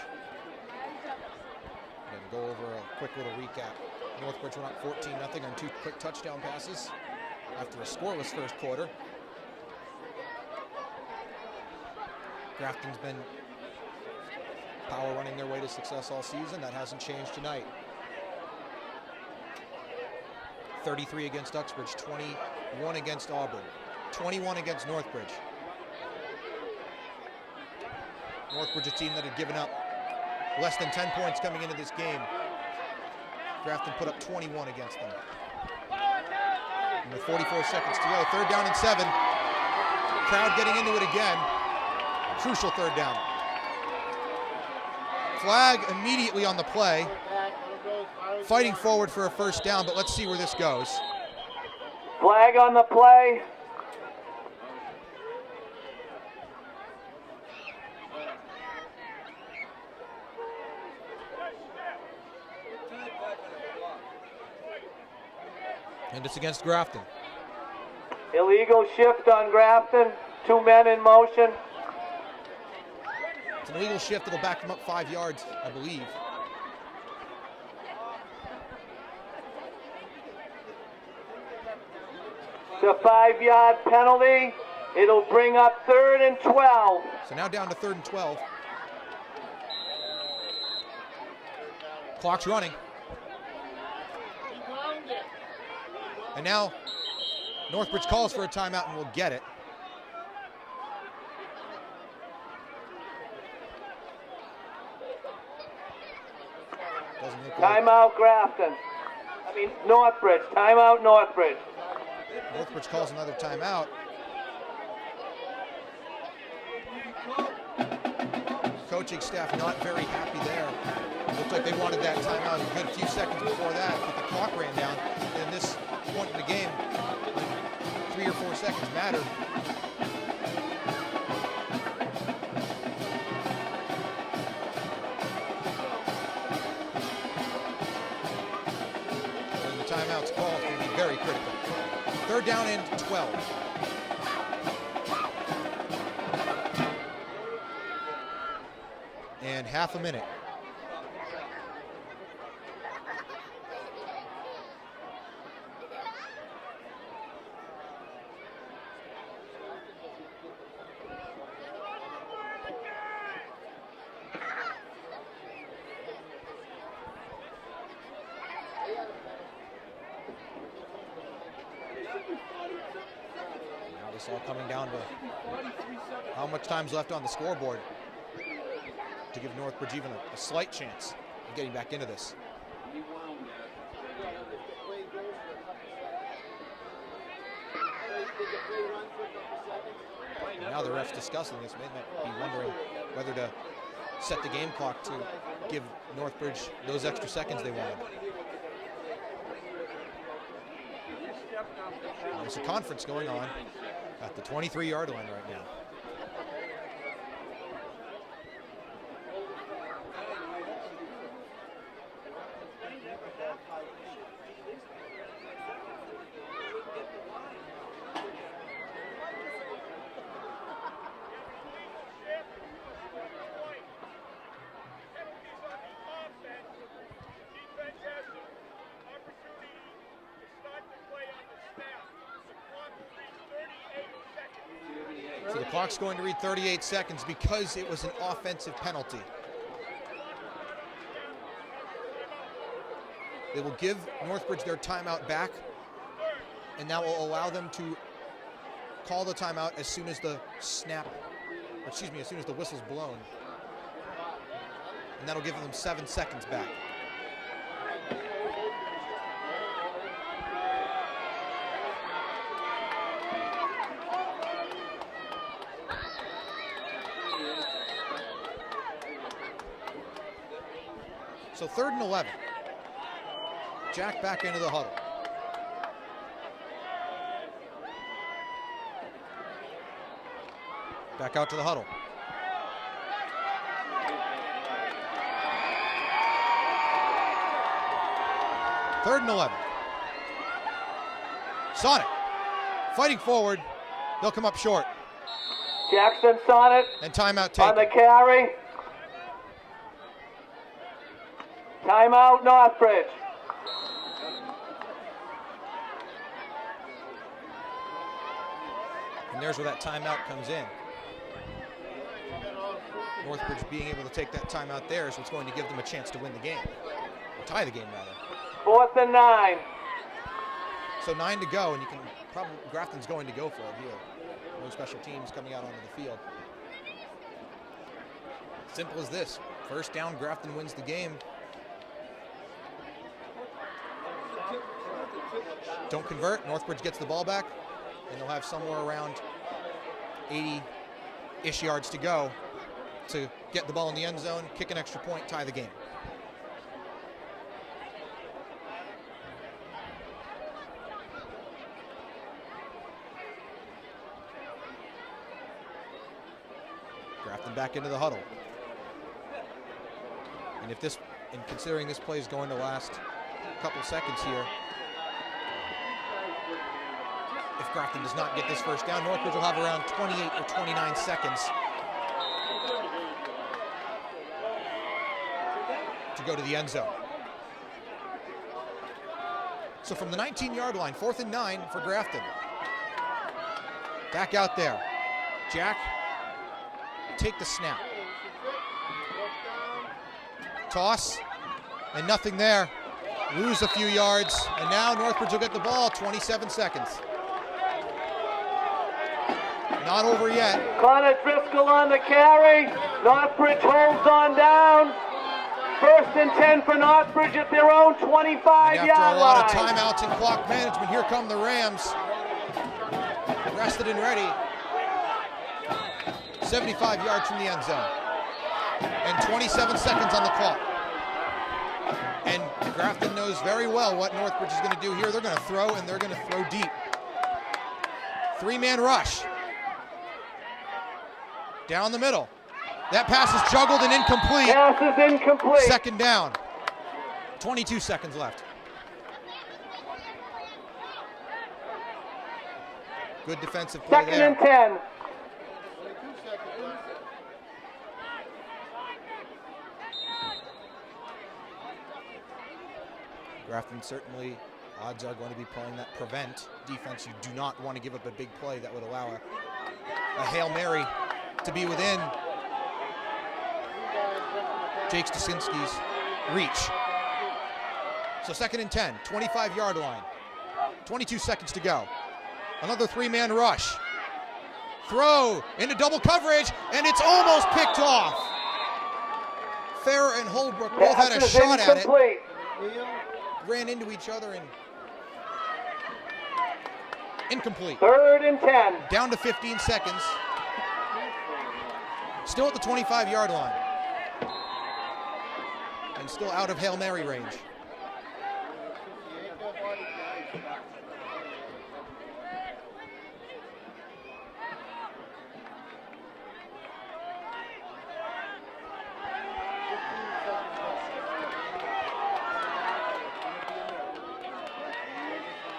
Going to go over a quick little recap. Northbridge went up 14-0 on 2 quick touchdown passes after a scoreless first quarter. Grafton's been power running their way to success all season. That hasn't changed tonight. 33 against Uxbridge, 21 against Auburn, 21 against Northbridge. Northbridge, a team that had given up less than 10 points coming into this game. Grafton put up 21 against them. And with 44 seconds to go, 3rd down and 7. Crowd getting into it again. Crucial 3rd down. Flag immediately on the play. Fighting forward for a first down, but let's see where this goes. Flag on the play. And it's against Grafton. Illegal shift on Grafton. 2 men in motion. It's an illegal shift. It'll back them up 5 yards, I believe. It's a 5-yard penalty. It'll bring up 3rd and 12. So now down to 3rd and 12. Clock's running. And now Northbridge calls for a timeout and will get it. Doesn't look like Timeout Grafton. Northbridge. Timeout Northbridge. Northbridge calls another timeout. Coaching staff not very happy there. Looked like they wanted that timeout a good few seconds before that, but the clock ran down. And this point in the game, 3 or 4 seconds mattered. When the timeout's called, it's going to be very critical. 3rd down and 12. And half a minute. Now this all coming down to how much time's left on the scoreboard to give Northbridge even a slight chance of getting back into this. And now the ref's discussing this. They might be wondering whether to set the game clock to give Northbridge those extra seconds they wanted. There's a conference going on at the 23-yard line right now. So the clock's going to read 38 seconds because it was an offensive penalty. They will give Northbridge their timeout back, and that will allow them to call the timeout as soon as the as soon as the whistle's blown. And that'll give them 7 seconds back. So 3rd and 11. Jack back into the huddle. Back out to the huddle. Third and 11. Sonic fighting forward. They'll come up short. Jackson Sonic And timeout on the taken. carry. Timeout Northbridge. And there's where that timeout comes in. Northbridge being able to take that timeout there is what's going to give them a chance to win the game. Or tie the game, rather. 4th and 9. So 9 to go, and you can probably, Grafton's going to go for it here. No special teams coming out onto the field. Simple as this. First down, Grafton wins the game. Don't convert, Northbridge gets the ball back, and they'll have somewhere around 80-ish yards to go to get the ball in the end zone, kick an extra point, tie the game. Grafton back into the huddle. And if this, and considering this play is going to last a couple seconds here, if if Grafton does not get this first down. Northbridge will have around 28 or 29 seconds to go to the end zone. So from the 19-yard line, 4th and 9 for Grafton. Back out there. Jack, take the snap. Toss, and nothing there. Lose a few yards, and now Northbridge will get the ball, 27 seconds. Not over yet. Connor Driscoll on the carry. Northbridge holds on down. 1st and 10 for Northbridge at their own 25-yard line. And after a lot of timeouts and clock management, here come the Rams. Rested and ready. 75 yards from the end zone. And 27 seconds on the clock. And Grafton knows very well what Northbridge is going to do here. They're going to throw, and they're going to throw deep. 3-man rush. Down the middle. That pass is juggled and incomplete. Pass is incomplete. 2nd down. 22 seconds left. Good defensive play 2nd there. and 10. Grafton certainly, odds are going to be playing that prevent defense. You do not want to give up a big play that would allow a Hail Mary to be within Jake Stasinski's reach. So 2nd and 10, 25-yard line. 22 seconds to go. Another 3-man rush. Throw into double coverage, and it's almost picked off. Farrer and Holbrook both had a shot at it. Ran into each other and incomplete. 3rd and 10. Down to 15 seconds. Still at the 25-yard line. And still out of Hail Mary range.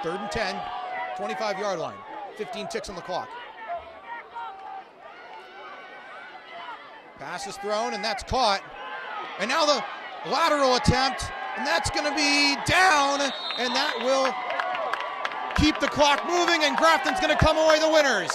Third and 10, 25-yard line. 15 ticks on the clock. Pass is thrown, and that's caught. And now the lateral attempt, and that's going to be down, and that will keep the clock moving, and Grafton's going to come away the winners.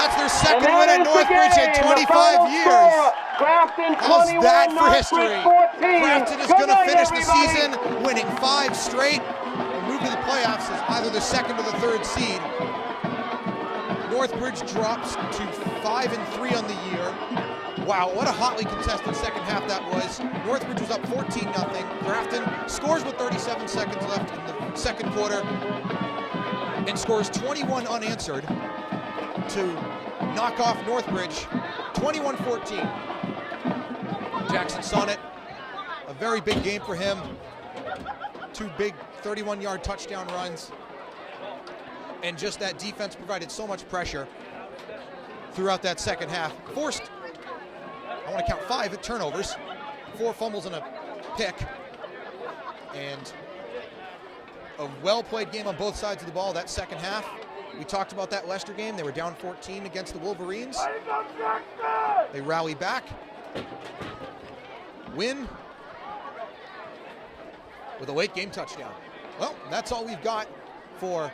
That's their second win at Northbridge in 25 years. Grafton 21, How's that for history? 14. Grafton is going to finish the season winning 5 straight and move to the playoffs as either the 2nd or the 3rd seed. Northbridge drops to 5-3 on the year. Wow, what a hotly contested second half that was. Northbridge was up 14-0. Grafton scores with 37 seconds left in the 2nd quarter and scores 21 unanswered to knock off Northbridge 21-14. Jackson Sonnet, a very big game for him. 2 big 31-yard touchdown runs. And just that defense provided so much pressure throughout that second half. Forced, I want to count 5 turnovers, 4 fumbles and a pick. And a well-played game on both sides of the ball that second half. We talked about that Leicester game. They were down 14 against the Wolverines. They rally back, win with a late game touchdown. Well, that's all we've got for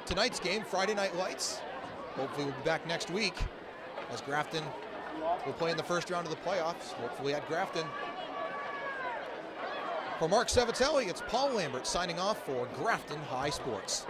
tonight's game, Friday Night Lights. Hopefully we'll be back next week as Grafton will play in the first round of the playoffs, hopefully at Grafton. For Marc Salvatelli, it's Paul Lambert signing off for Grafton High Sports.